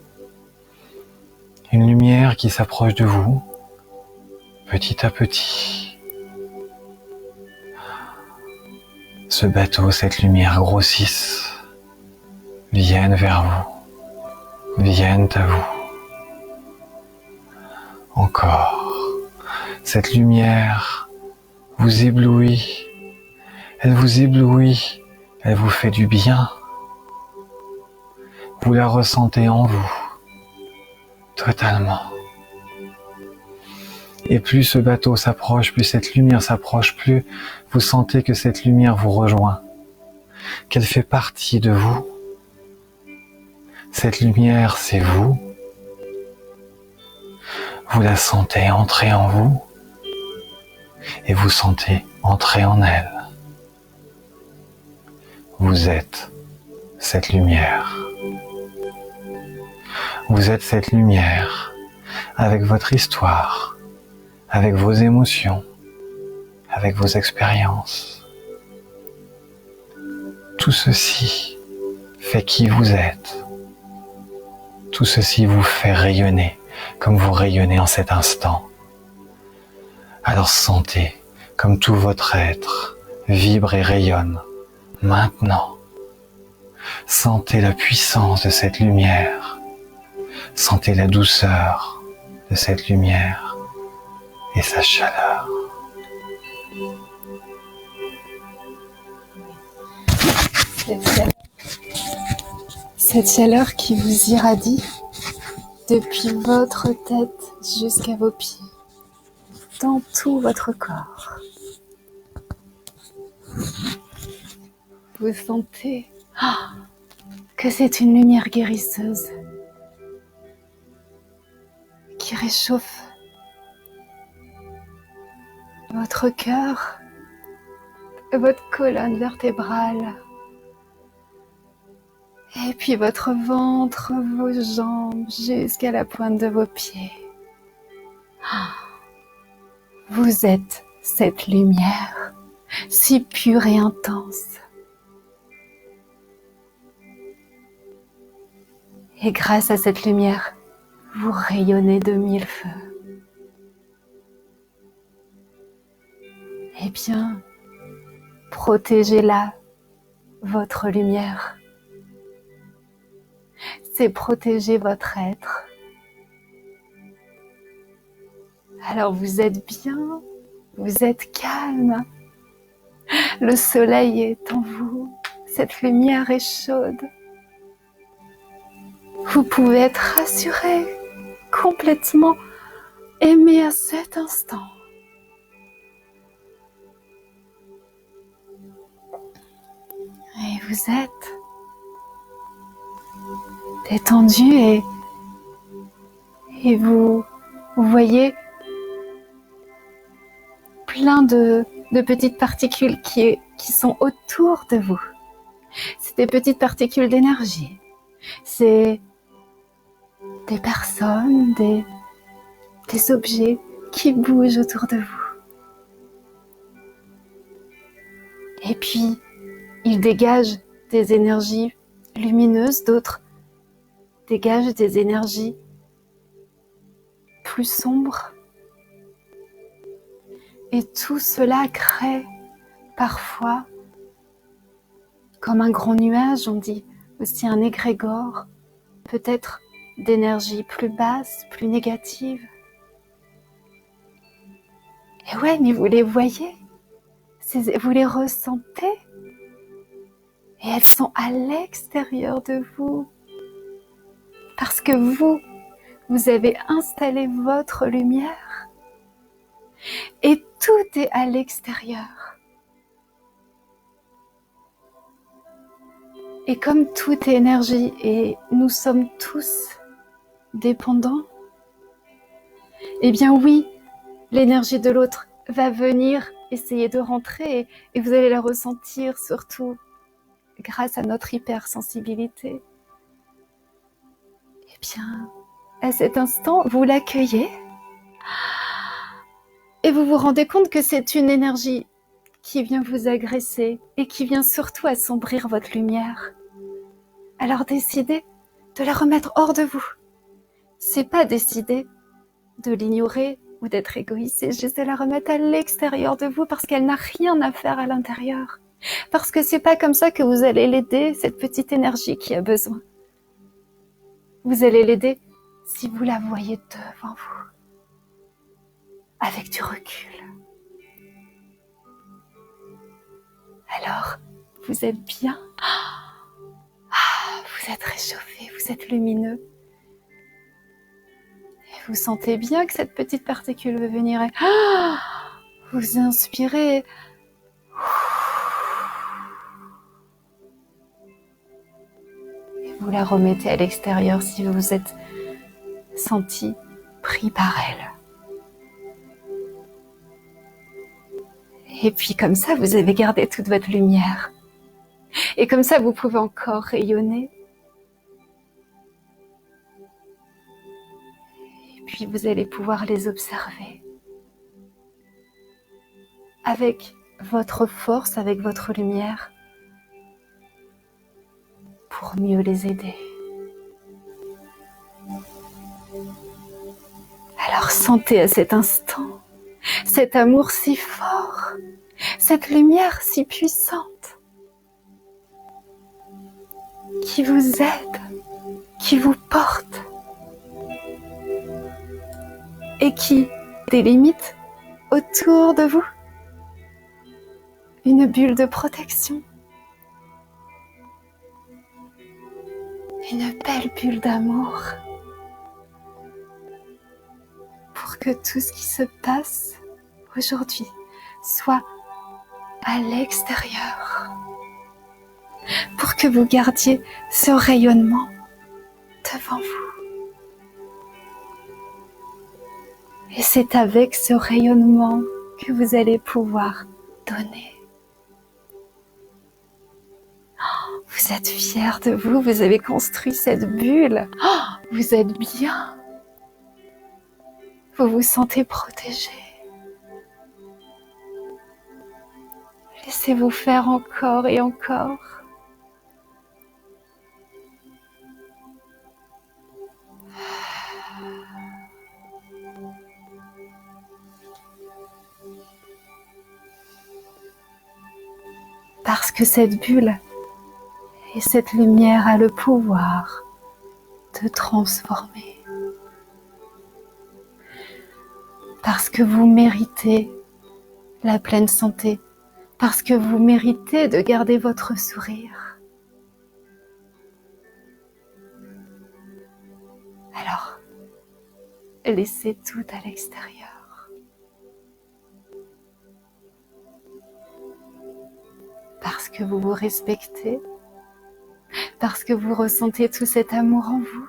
Une lumière qui s'approche de vous, petit à petit. Ce bateau, cette lumière grossissent, viennent vers vous, viennent à vous. Encore, cette lumière vous éblouit, elle vous éblouit, elle vous fait du bien. Vous la ressentez en vous, totalement. Et plus ce bateau s'approche, plus cette lumière s'approche, plus vous sentez que cette lumière vous rejoint, qu'elle fait partie de vous. Cette lumière, c'est vous. Vous la sentez entrer en vous et vous sentez entrer en elle. Vous êtes cette lumière. Vous êtes cette lumière avec votre histoire, avec vos émotions, avec vos expériences. Tout ceci fait qui vous êtes. Tout ceci vous fait rayonner comme vous rayonnez en cet instant. Alors sentez comme tout votre être vibre et rayonne maintenant. Sentez la puissance de cette lumière. Sentez la douceur de cette lumière et sa chaleur. Cette chaleur qui vous irradie depuis votre tête jusqu'à vos pieds, dans tout votre corps. Vous sentez que c'est une lumière guérisseuse qui réchauffe votre cœur, votre colonne vertébrale, et puis votre ventre, vos jambes, jusqu'à la pointe de vos pieds. Vous êtes cette lumière, si pure et intense. Et grâce à cette lumière, vous rayonnez de mille feux. Eh bien, protégez-la, votre lumière. C'est protéger votre être. Alors vous êtes bien, vous êtes calme. Le soleil est en vous, cette lumière est chaude. Vous pouvez être rassuré, complètement aimé à cet instant. Et vous êtes détendu et vous voyez plein de petites particules qui sont autour de vous. C'est des petites particules d'énergie. C'est des personnes, des objets qui bougent autour de vous. Et puis, il dégage des énergies lumineuses, d'autres dégagent des énergies plus sombres. Et tout cela crée parfois, comme un grand nuage, on dit aussi un égrégore, peut-être d'énergie plus basse, plus négative. Et ouais, mais vous les voyez, vous les ressentez, et elles sont à l'extérieur de vous. Parce que vous avez installé votre lumière, et tout est à l'extérieur. Et comme tout est énergie, et nous sommes tous dépendants, eh bien oui, l'énergie de l'autre va venir essayer de rentrer et vous allez la ressentir surtout grâce à notre hypersensibilité. Eh bien, à cet instant, vous l'accueillez et vous vous rendez compte que c'est une énergie qui vient vous agresser et qui vient surtout assombrir votre lumière. Alors décidez de la remettre hors de vous. C'est pas décider de l'ignorer ou d'être égoïste, c'est juste de la remettre à l'extérieur de vous parce qu'elle n'a rien à faire à l'intérieur. Parce que c'est pas comme ça que vous allez l'aider, cette petite énergie qui a besoin. Vous allez l'aider si vous la voyez devant vous, avec du recul. Alors, vous êtes bien, vous êtes réchauffé, vous êtes lumineux. Et vous sentez bien que cette petite particule veut venir et vous inspirez. Et vous la remettez à l'extérieur si vous vous êtes senti pris par elle. Et puis comme ça, vous avez gardé toute votre lumière. Et comme ça, vous pouvez encore rayonner. Et puis vous allez pouvoir les observer. Avec votre force, avec votre lumière, pour mieux les aider. Alors sentez à cet instant cet amour si fort, cette lumière si puissante qui vous aide, qui vous porte et qui délimite autour de vous une bulle de protection, une belle bulle d'amour pour que tout ce qui se passe aujourd'hui soit à l'extérieur, pour que vous gardiez ce rayonnement devant vous. Et c'est avec ce rayonnement que vous allez pouvoir donner. Vous êtes fiers de vous, vous avez construit cette bulle. Vous êtes bien. Vous vous sentez protégé. Laissez-vous faire encore et encore. Parce que cette bulle et cette lumière a le pouvoir de transformer. Parce que vous méritez la pleine santé, parce que vous méritez de garder votre sourire. Alors, laissez tout à l'extérieur. Parce que vous vous respectez, parce que vous ressentez tout cet amour en vous.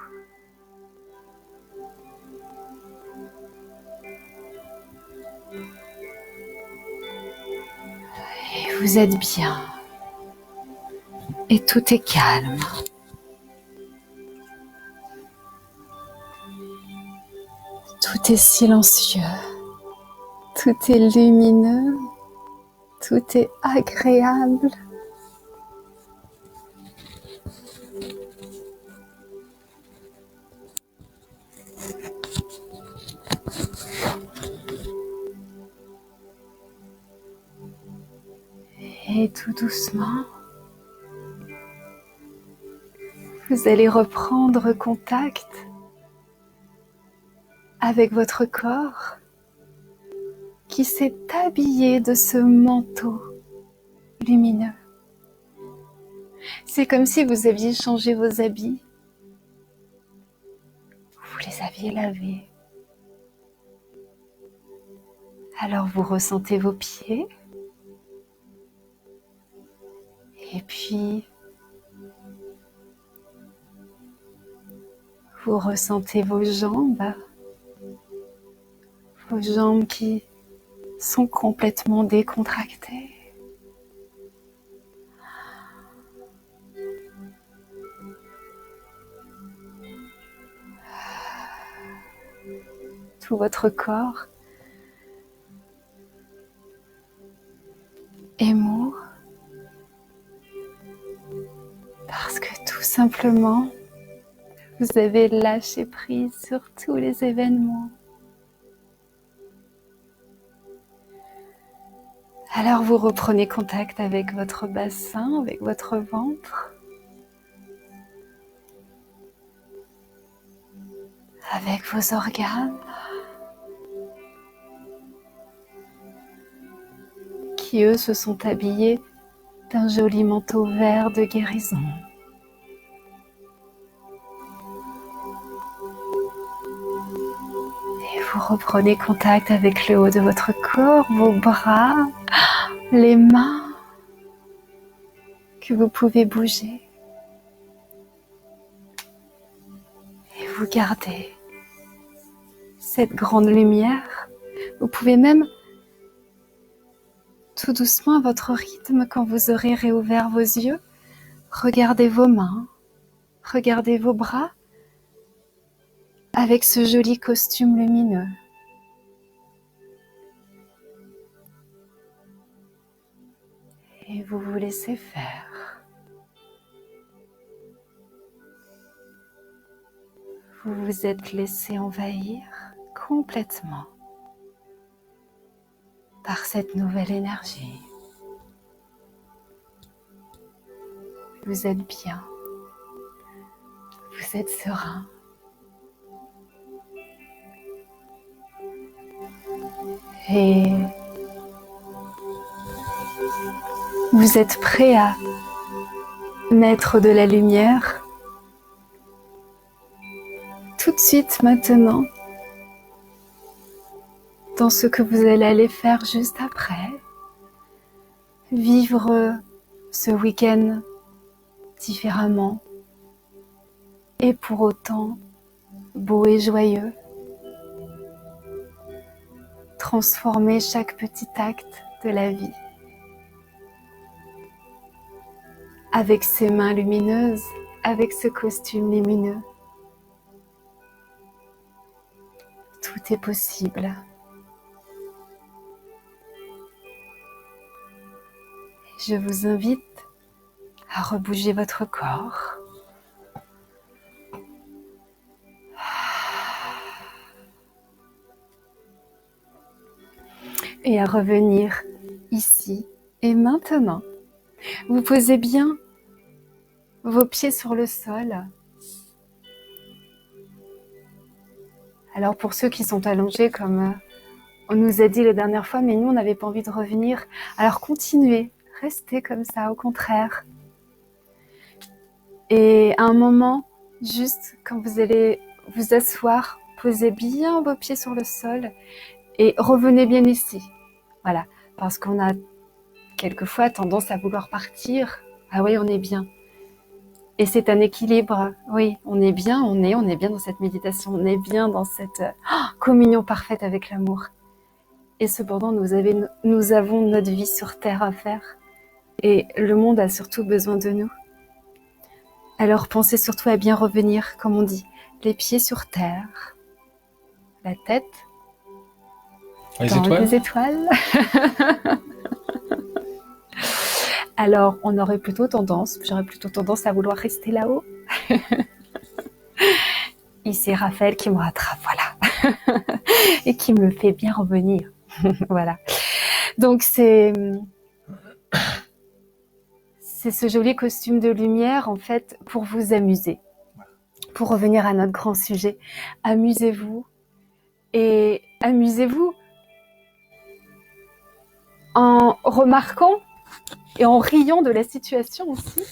Et vous êtes bien. Et tout est calme. Tout est silencieux. Tout est lumineux. Tout est agréable. Et tout doucement, vous allez reprendre contact avec votre corps qui s'est habillé de ce manteau lumineux. C'est comme si vous aviez changé vos habits. Vous les aviez lavés. Alors vous ressentez vos pieds. Et puis, vous ressentez vos jambes qui sont complètement décontractées. Tout votre corps est mou parce que tout simplement, vous avez lâché prise sur tous les événements. Alors vous reprenez contact avec votre bassin, avec votre ventre, avec vos organes, qui eux se sont habillés d'un joli manteau vert de guérison. Et vous reprenez contact avec le haut de votre corps, vos bras, les mains que vous pouvez bouger. Et vous gardez cette grande lumière. Vous pouvez même, tout doucement à votre rythme, quand vous aurez réouvert vos yeux, regarder vos mains, regarder vos bras avec ce joli costume lumineux. Et vous vous laissez faire. Vous vous êtes laissé envahir complètement par cette nouvelle énergie. Vous êtes bien. Vous êtes serein. Et vous êtes prêt à mettre de la lumière tout de suite maintenant dans ce que vous allez aller faire juste après. Vivre ce week-end différemment et pour autant beau et joyeux. Transformer chaque petit acte de la vie. Avec ses mains lumineuses, avec ce costume lumineux. Tout est possible. Je vous invite à rebouger votre corps. Et à revenir ici et maintenant. Vous posez bien vos pieds sur le sol. Alors pour ceux qui sont allongés, comme on nous a dit la dernière fois, mais nous on n'avait pas envie de revenir, alors continuez, restez comme ça, au contraire. Et à un moment, juste quand vous allez vous asseoir, posez bien vos pieds sur le sol et revenez bien ici. Voilà, parce qu'on a quelquefois tendance à vouloir partir. Ah oui, on est bien. Et c'est un équilibre. Oui, on est bien, on est bien dans cette méditation, on est bien dans cette communion parfaite avec l'amour. Et cependant, nous avons notre vie sur Terre à faire. Et le monde a surtout besoin de nous. Alors pensez surtout à bien revenir, comme on dit, les pieds sur terre, la tête les dans étoiles. les étoiles. Alors, j'aurais plutôt tendance à vouloir rester là-haut. Et c'est Raphaël qui me rattrape, voilà. Et qui me fait bien revenir. Voilà. Donc, c'est ce joli costume de lumière, en fait, pour vous amuser. Pour revenir à notre grand sujet, amusez-vous. Et amusez-vous en remarquant et en riant de la situation aussi,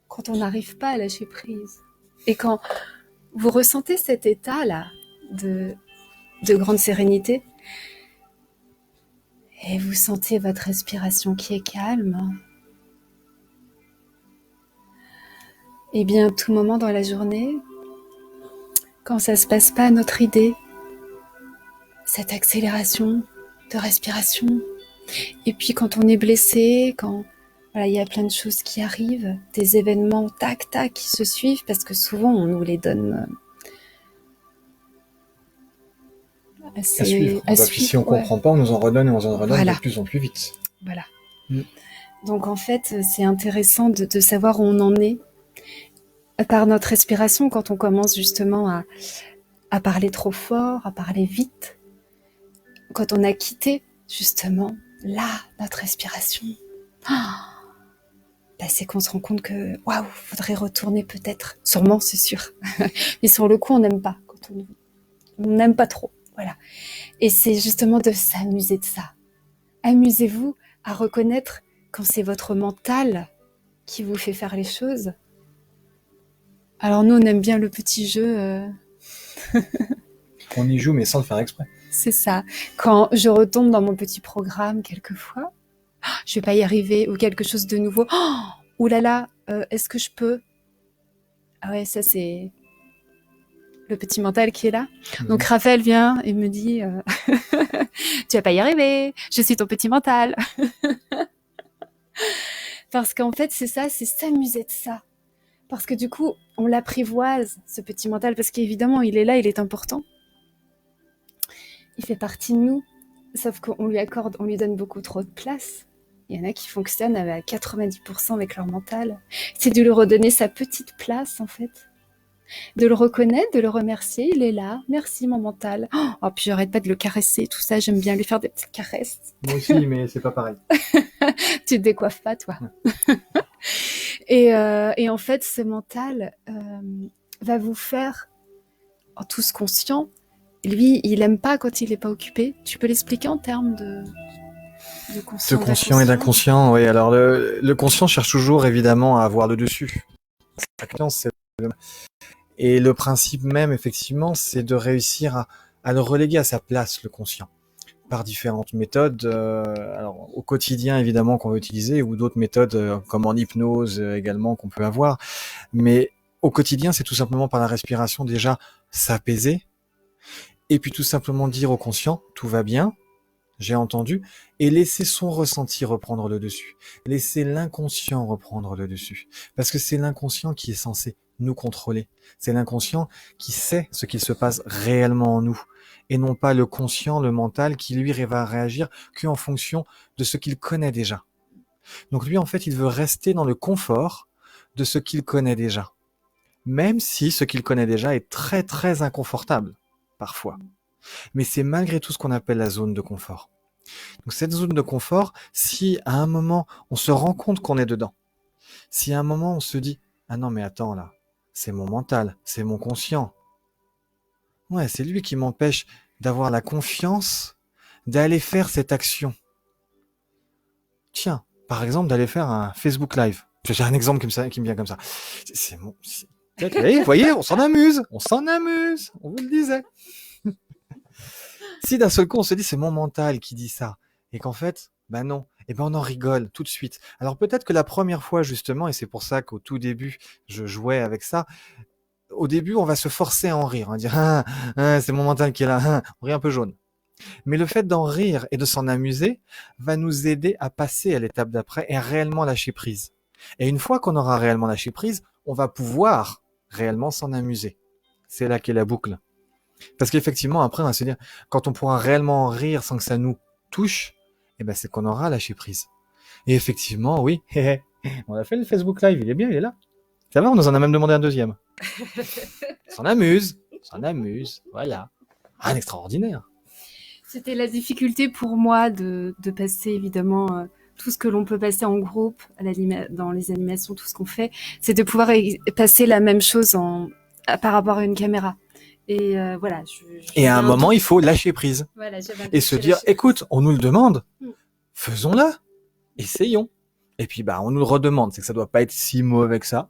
quand on n'arrive pas à lâcher prise. Et quand vous ressentez cet état-là de grande sérénité, et vous sentez votre respiration qui est calme, et bien à tout moment dans la journée, quand ça se passe pas à notre idée, cette accélération de respiration, et puis quand on est blessé, quand voilà, il y a plein de choses qui arrivent, des événements tac tac qui se suivent, parce que souvent on nous les donne à suivre. Puis si on comprend pas, on nous en redonne et on nous en redonne de plus en plus vite. Voilà. Donc en fait, c'est intéressant de savoir où on en est par notre respiration quand on commence justement à parler trop fort, à parler vite. Quand on a quitté justement là notre respiration, c'est qu'on se rend compte que waouh, faudrait retourner peut-être. Sûrement, c'est sûr. Mais sur le coup, on n'aime pas. Quand on n'aime pas trop. Voilà. Et c'est justement de s'amuser de ça. Amusez-vous à reconnaître quand c'est votre mental qui vous fait faire les choses. Alors nous, on aime bien le petit jeu. On y joue, mais sans le faire exprès. C'est ça. Quand je retombe dans mon petit programme, quelquefois, je vais pas y arriver, ou quelque chose de nouveau. Ouh là là, est-ce que je peux ? Ah ouais, ça c'est le petit mental qui est là. Donc Raphaël vient et me dit tu vas pas y arriver, je suis ton petit mental. Parce qu'en fait, c'est ça, c'est s'amuser de ça. Parce que du coup, on l'apprivoise, ce petit mental, parce qu'évidemment, il est là, il est important. Il fait partie de nous, sauf qu'on lui donne beaucoup trop de place. Il y en a qui fonctionnent à 90% avec leur mental. C'est de lui redonner sa petite place, en fait. De le reconnaître, de le remercier, il est là. Merci, mon mental. Oh, puis j'arrête pas de le caresser, tout ça, j'aime bien lui faire des petites caresses. Moi aussi, mais c'est pas pareil. Tu te décoiffes pas, toi. Et en fait, ce mental va vous faire, en tous conscients, lui, il aime pas quand il est pas occupé. Tu peux l'expliquer en termes de conscient, de conscient et d'inconscient, oui. Alors le conscient cherche toujours évidemment à avoir le dessus. Et le principe même, effectivement, c'est de réussir à le reléguer à sa place, le conscient, par différentes méthodes. Alors au quotidien, évidemment, qu'on va utiliser, ou d'autres méthodes comme en hypnose également qu'on peut avoir. Mais au quotidien, c'est tout simplement par la respiration déjà s'apaiser, et puis tout simplement dire au conscient tout va bien. J'ai entendu, et laisser son ressenti reprendre le dessus. Laisser l'inconscient reprendre le dessus. Parce que c'est l'inconscient qui est censé nous contrôler. C'est l'inconscient qui sait ce qu'il se passe réellement en nous. Et non pas le conscient, le mental, qui lui va réagir qu'en fonction de ce qu'il connaît déjà. Donc lui, en fait, il veut rester dans le confort de ce qu'il connaît déjà. Même si ce qu'il connaît déjà est très très inconfortable, parfois. Mais c'est malgré tout ce qu'on appelle la zone de confort. Donc cette zone de confort, si à un moment on se rend compte qu'on est dedans, si à un moment on se dit « Ah non mais attends là, c'est mon mental, c'est mon conscient. Ouais, c'est lui qui m'empêche d'avoir la confiance d'aller faire cette action. Tiens, par exemple d'aller faire un Facebook Live. J'ai un exemple qui me vient comme ça. C'est mon... Vous voyez, on s'en amuse, on vous le disait. Si d'un seul coup on se dit c'est mon mental qui dit ça, et qu'en fait, ben non, et ben on en rigole tout de suite. Alors peut-être que la première fois justement, et c'est pour ça qu'au tout début je jouais avec ça, au début on va se forcer à en rire, on va dire c'est mon mental qui est là, on rit un peu jaune. Mais le fait d'en rire et de s'en amuser va nous aider à passer à l'étape d'après et à réellement lâcher prise. Et une fois qu'on aura réellement lâché prise, on va pouvoir réellement s'en amuser. C'est là qu'est la boucle. Parce qu'effectivement, après, on va se dire, quand on pourra réellement en rire sans que ça nous touche, eh ben, c'est qu'on aura lâché prise. Et effectivement, oui, on a fait le Facebook Live, il est bien, il est là. Ça va, on nous en a même demandé un deuxième. S'en amuse, voilà. Rien d'extraordinaire. C'était la difficulté pour moi de passer évidemment tout ce que l'on peut passer en groupe, dans les animations, tout ce qu'on fait, c'est de pouvoir passer la même chose par rapport à une caméra. Et voilà. Et à un moment, il faut lâcher prise. Voilà, et se dire, écoute, on nous le demande, Mm. faisons-le, essayons. Et puis, bah, on nous le redemande, c'est que ça doit pas être si mauvais que ça.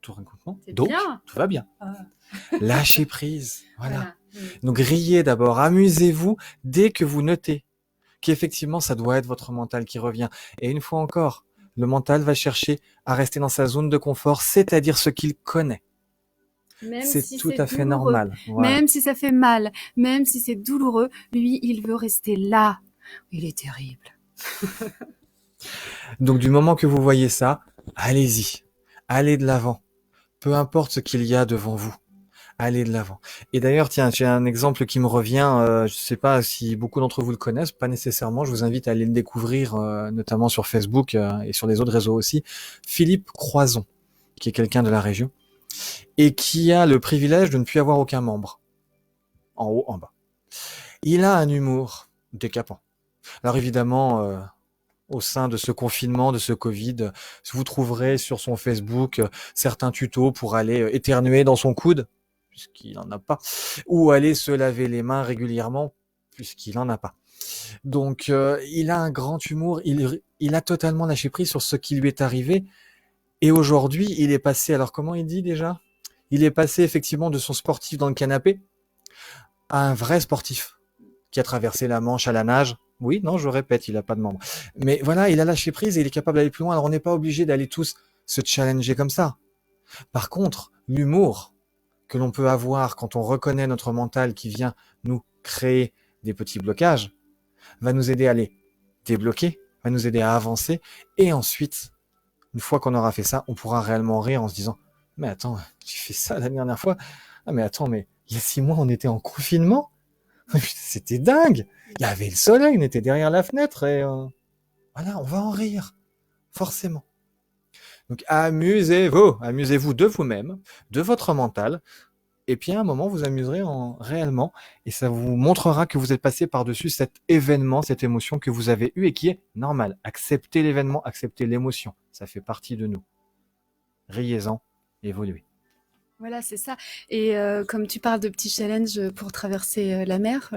Tout racontement. C'est Donc, bien. tout va bien. Ah. Lâchez prise. Voilà. Voilà. Donc, riez d'abord, amusez-vous dès que vous notez qu'effectivement, ça doit être votre mental qui revient. Et une fois encore, le mental va chercher à rester dans sa zone de confort, c'est-à-dire ce qu'il connaît. Même C'est si tout c'est à fait douloureux, normal. Voilà. même si ça fait mal, même si c'est douloureux, lui, il veut rester là. Il est terrible. Donc, du moment que vous voyez ça, allez-y. Allez de l'avant. Peu importe ce qu'il y a devant vous. Allez de l'avant. Et d'ailleurs, tiens, j'ai un exemple qui me revient. Je sais pas si beaucoup d'entre vous le connaissent, pas nécessairement. Je vous invite à aller le découvrir, notamment sur Facebook et sur les autres réseaux aussi. Philippe Croison, qui est quelqu'un de la région et qui a le privilège de ne plus avoir aucun membre, en haut, en bas. Il a un humour décapant. Alors évidemment, au sein de ce confinement, de ce Covid, vous trouverez sur son Facebook certains tutos pour aller éternuer dans son coude, puisqu'il n'en a pas, ou aller se laver les mains régulièrement, puisqu'il n'en a pas. Donc, il a un grand humour, il a totalement lâché prise sur ce qui lui est arrivé, et aujourd'hui, il est passé, alors comment il dit déjà ? Il est passé effectivement de son sportif dans le canapé à un vrai sportif, qui a traversé la Manche à la nage. Oui, non, je répète, il a pas de membre. Mais voilà, il a lâché prise et il est capable d'aller plus loin. Alors on n'est pas obligé d'aller tous se challenger comme ça. Par contre, l'humour que l'on peut avoir quand on reconnaît notre mental qui vient nous créer des petits blocages, va nous aider à les débloquer, va nous aider à avancer. Et ensuite, une fois qu'on aura fait ça, on pourra réellement rire en se disant « Mais attends, j'ai fait ça la dernière fois. Ah mais attends, mais il y a 6 mois, on était en confinement. C'était dingue. Il y avait le soleil, on était derrière la fenêtre et voilà, on va en rire, forcément. » Donc amusez-vous de vous-même, de votre mental, et puis à un moment vous amuserez réellement, et ça vous montrera que vous êtes passé par-dessus cet événement, cette émotion que vous avez eue et qui est normale. Acceptez l'événement, acceptez l'émotion, ça fait partie de nous. Riez-en, évoluez. Voilà, c'est ça. Et comme tu parles de petits challenges pour traverser la mer,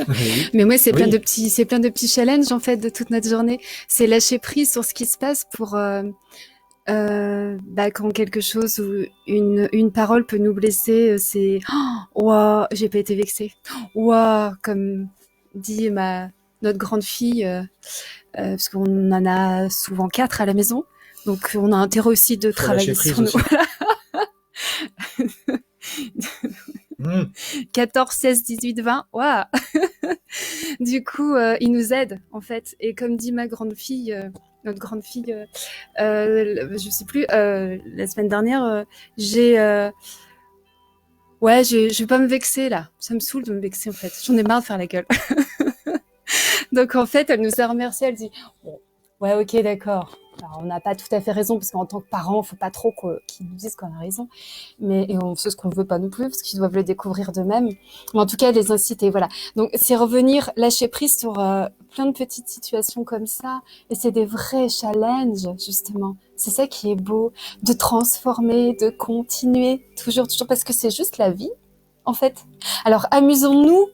Oui. mais moi c'est Oui. plein de petits challenges en fait de toute notre journée. C'est lâcher prise sur ce qui se passe pour quand quelque chose ou une parole peut nous blesser, c'est ouah, j'ai pas été vexée. Ouah, comme dit notre grande fille, parce qu'on en a souvent 4 à la maison, donc on a intérêt aussi de travailler sur nous. 14, 16, 18, 20, waouh. Du coup, ils nous aident en fait. Et comme dit ma grande fille, notre grande fille, je sais plus, la semaine dernière, je vais pas me vexer là. Ça me saoule de me vexer en fait. J'en ai marre de faire la gueule. Donc en fait, elle nous a remercié. Elle dit, bon, ouais, ok, d'accord. Alors, on n'a pas tout à fait raison parce qu'en tant que parents, faut pas trop qu'ils nous disent qu'on a raison. Et on fait ce qu'on veut pas non plus parce qu'ils doivent le découvrir d'eux-mêmes. Mais en tout cas, les inciter, voilà. Donc, c'est revenir, lâcher prise sur plein de petites situations comme ça. Et c'est des vrais challenges, justement. C'est ça qui est beau, de transformer, de continuer, toujours, parce que c'est juste la vie, en fait. Alors, amusons-nous.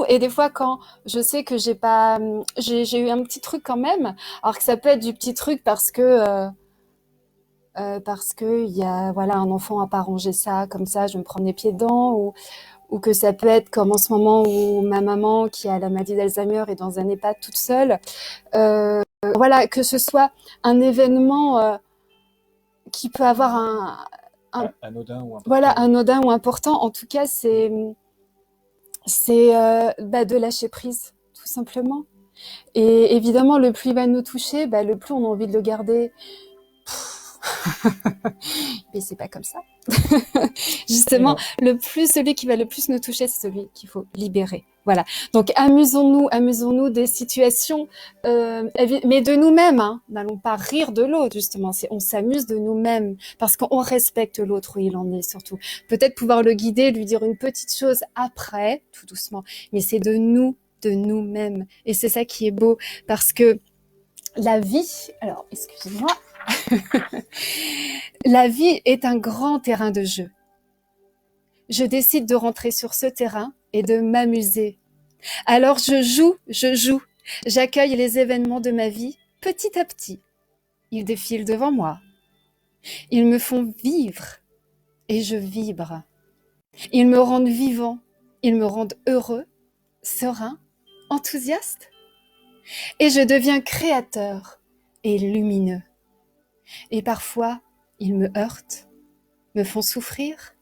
Et des fois, quand je sais que j'ai eu un petit truc quand même, alors que ça peut être du petit truc parce que il y a, voilà, un enfant a pas rangé ça, comme ça, je me prends les pieds dedans, ou que ça peut être comme en ce moment où ma maman, qui a la maladie d'Alzheimer, est dans un EHPAD toute seule. Voilà, que ce soit un événement qui peut avoir anodin ou important. Voilà, anodin ou important. En tout cas, c'est de lâcher prise, tout simplement. Et évidemment, le plus il va nous toucher, le plus on a envie de le garder Mais c'est pas comme ça. Justement, celui qui va le plus nous toucher, c'est celui qu'il faut libérer. Voilà. Donc, amusons-nous des situations, mais de nous-mêmes, hein. N'allons pas rire de l'autre, justement. On s'amuse de nous-mêmes parce qu'on respecte l'autre où il en est, surtout. Peut-être pouvoir le guider, lui dire une petite chose après, tout doucement. Mais c'est de nous-mêmes. Et c'est ça qui est beau parce que la vie, alors, excusez-moi, la vie est un grand terrain de jeu. Je décide de rentrer sur ce terrain et de m'amuser. Alors je joue. J'accueille les événements de ma vie petit à petit. Ils défilent devant moi. Ils me font vivre et je vibre. Ils me rendent vivant. Ils me rendent heureux, serein, enthousiaste. Et je deviens créateur et lumineux. Et parfois, ils me heurtent, me font souffrir,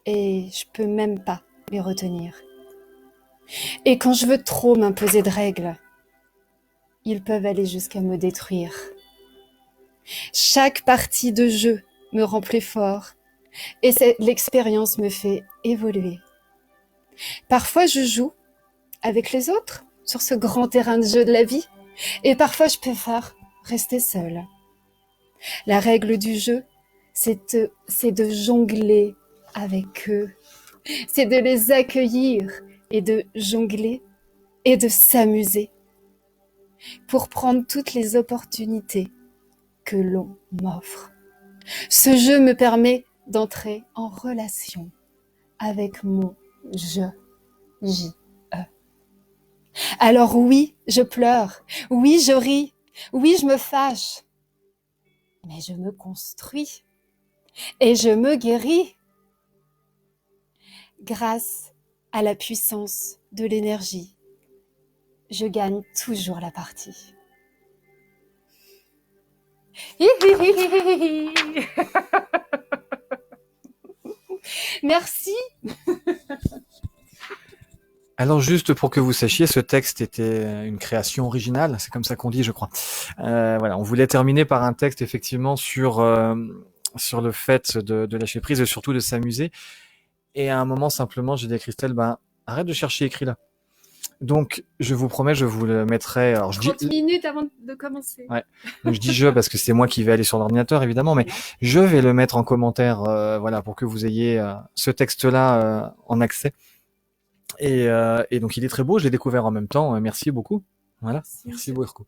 et je peux même pas les retenir. Et quand je veux trop m'imposer de règles, ils peuvent aller jusqu'à me détruire. Chaque partie de jeu me rend plus fort, et l'expérience me fait évoluer. Parfois, je joue avec les autres sur ce grand terrain de jeu de la vie, et parfois, je préfère rester seule. La règle du jeu, c'est de jongler avec eux. C'est de les accueillir et de jongler et de s'amuser pour prendre toutes les opportunités que l'on m'offre. Ce jeu me permet d'entrer en relation avec mon je, J-E. Alors oui, je pleure, oui, je ris, oui, je me fâche, mais je me construis et je me guéris grâce à la puissance de l'énergie. Je gagne toujours la partie. Merci. Alors juste pour que vous sachiez, ce texte était une création originale, c'est comme ça qu'on dit, je crois. Voilà, on voulait terminer par un texte effectivement sur le fait de lâcher prise et surtout de s'amuser. Et à un moment simplement, j'ai dit à Christelle, arrête de chercher écrit là. Donc je vous promets, je vous le mettrai. Alors, 30 minutes avant de commencer. Ouais. Donc je dis je parce que c'est moi qui vais aller sur l'ordinateur évidemment, mais je vais le mettre en commentaire, voilà, pour que vous ayez ce texte-là en accès. Et donc il est très beau, je l'ai découvert en même temps. Merci beaucoup. Voilà, merci beaucoup.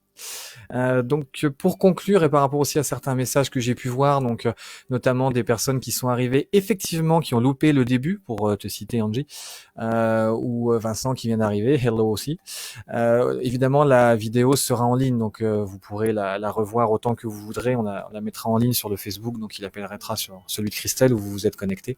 Donc pour conclure et par rapport aussi à certains messages que j'ai pu voir, donc notamment des personnes qui sont arrivées effectivement qui ont loupé le début, pour te citer Angie, ou Vincent qui vient d'arriver, hello aussi. Évidemment la vidéo sera en ligne, donc vous pourrez la revoir autant que vous voudrez. On la mettra en ligne sur le Facebook, donc il apparaîtra sur celui de Christelle où vous vous êtes connecté.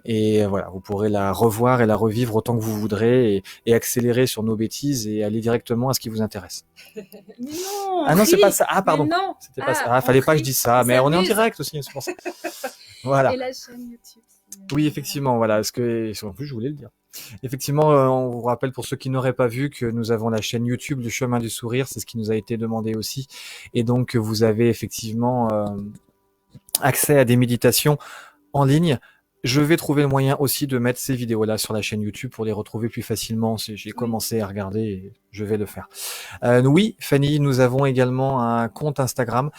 Et voilà, vous pourrez la revoir et la revivre autant que vous voudrez et accélérer sur nos bêtises et aller directement à ce qui vous intéresse. Mais non. Ah non, c'est pas ça. Ah pardon. Non. C'était pas ça. Ah, fallait pas que je dise ça. Mais on est en direct aussi, c'est pour ça. Voilà. Et la chaîne YouTube. Oui, effectivement, voilà. En plus, je voulais le dire. Effectivement, on vous rappelle pour ceux qui n'auraient pas vu que nous avons la chaîne YouTube Le Chemin du Sourire. C'est ce qui nous a été demandé aussi. Et donc, vous avez effectivement accès à des méditations en ligne. Je vais trouver le moyen aussi de mettre ces vidéos-là sur la chaîne YouTube pour les retrouver plus facilement. J'ai commencé à regarder et je vais le faire. Oui, Fanny, nous avons également un compte Instagram,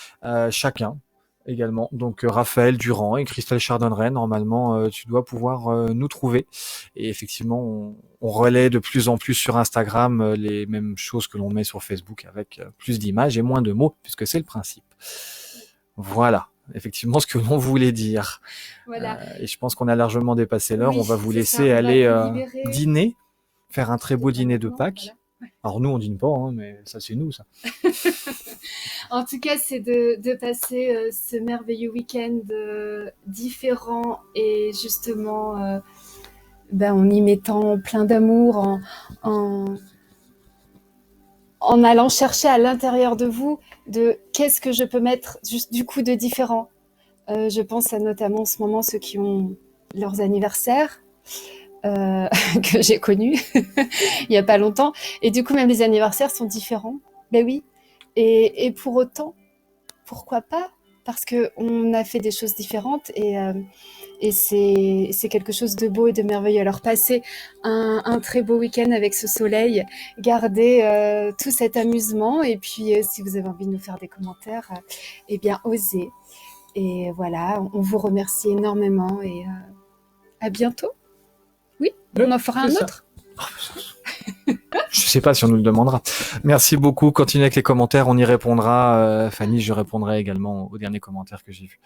chacun également. Donc Raphaël Durand et Christelle Chardonneret, normalement tu dois pouvoir nous trouver. Et effectivement, on relaie de plus en plus sur Instagram les mêmes choses que l'on met sur Facebook avec plus d'images et moins de mots, puisque c'est le principe. Voilà. Effectivement, ce que l'on voulait dire. Voilà. Et je pense qu'on a largement dépassé l'heure. Oui, on va vous c'est laisser ça, aller dîner, faire un très beau dîner de Pâques. Voilà. Ouais. Alors nous, on dîne pas, hein, mais ça c'est nous, ça. En tout cas, c'est de passer ce merveilleux week-end différent et justement en y mettant plein d'amour, en allant chercher à l'intérieur de vous de qu'est-ce que je peux mettre juste du coup de différent. Je pense à notamment en ce moment ceux qui ont leurs anniversaires que j'ai connus il y a pas longtemps, et du coup même les anniversaires sont différents. Ben oui, et pour autant, pourquoi pas parce que on a fait des choses différentes et c'est quelque chose de beau et de merveilleux. Alors passez un très beau week-end avec ce soleil, gardez tout cet amusement et puis si vous avez envie de nous faire des commentaires, eh bien osez. Et voilà, on vous remercie énormément et à bientôt. Oui, on en fera un autre. Je sais pas si on nous le demandera. Merci beaucoup. Continuez avec les commentaires, on y répondra. Fanny, je répondrai également aux derniers commentaires que j'ai vus.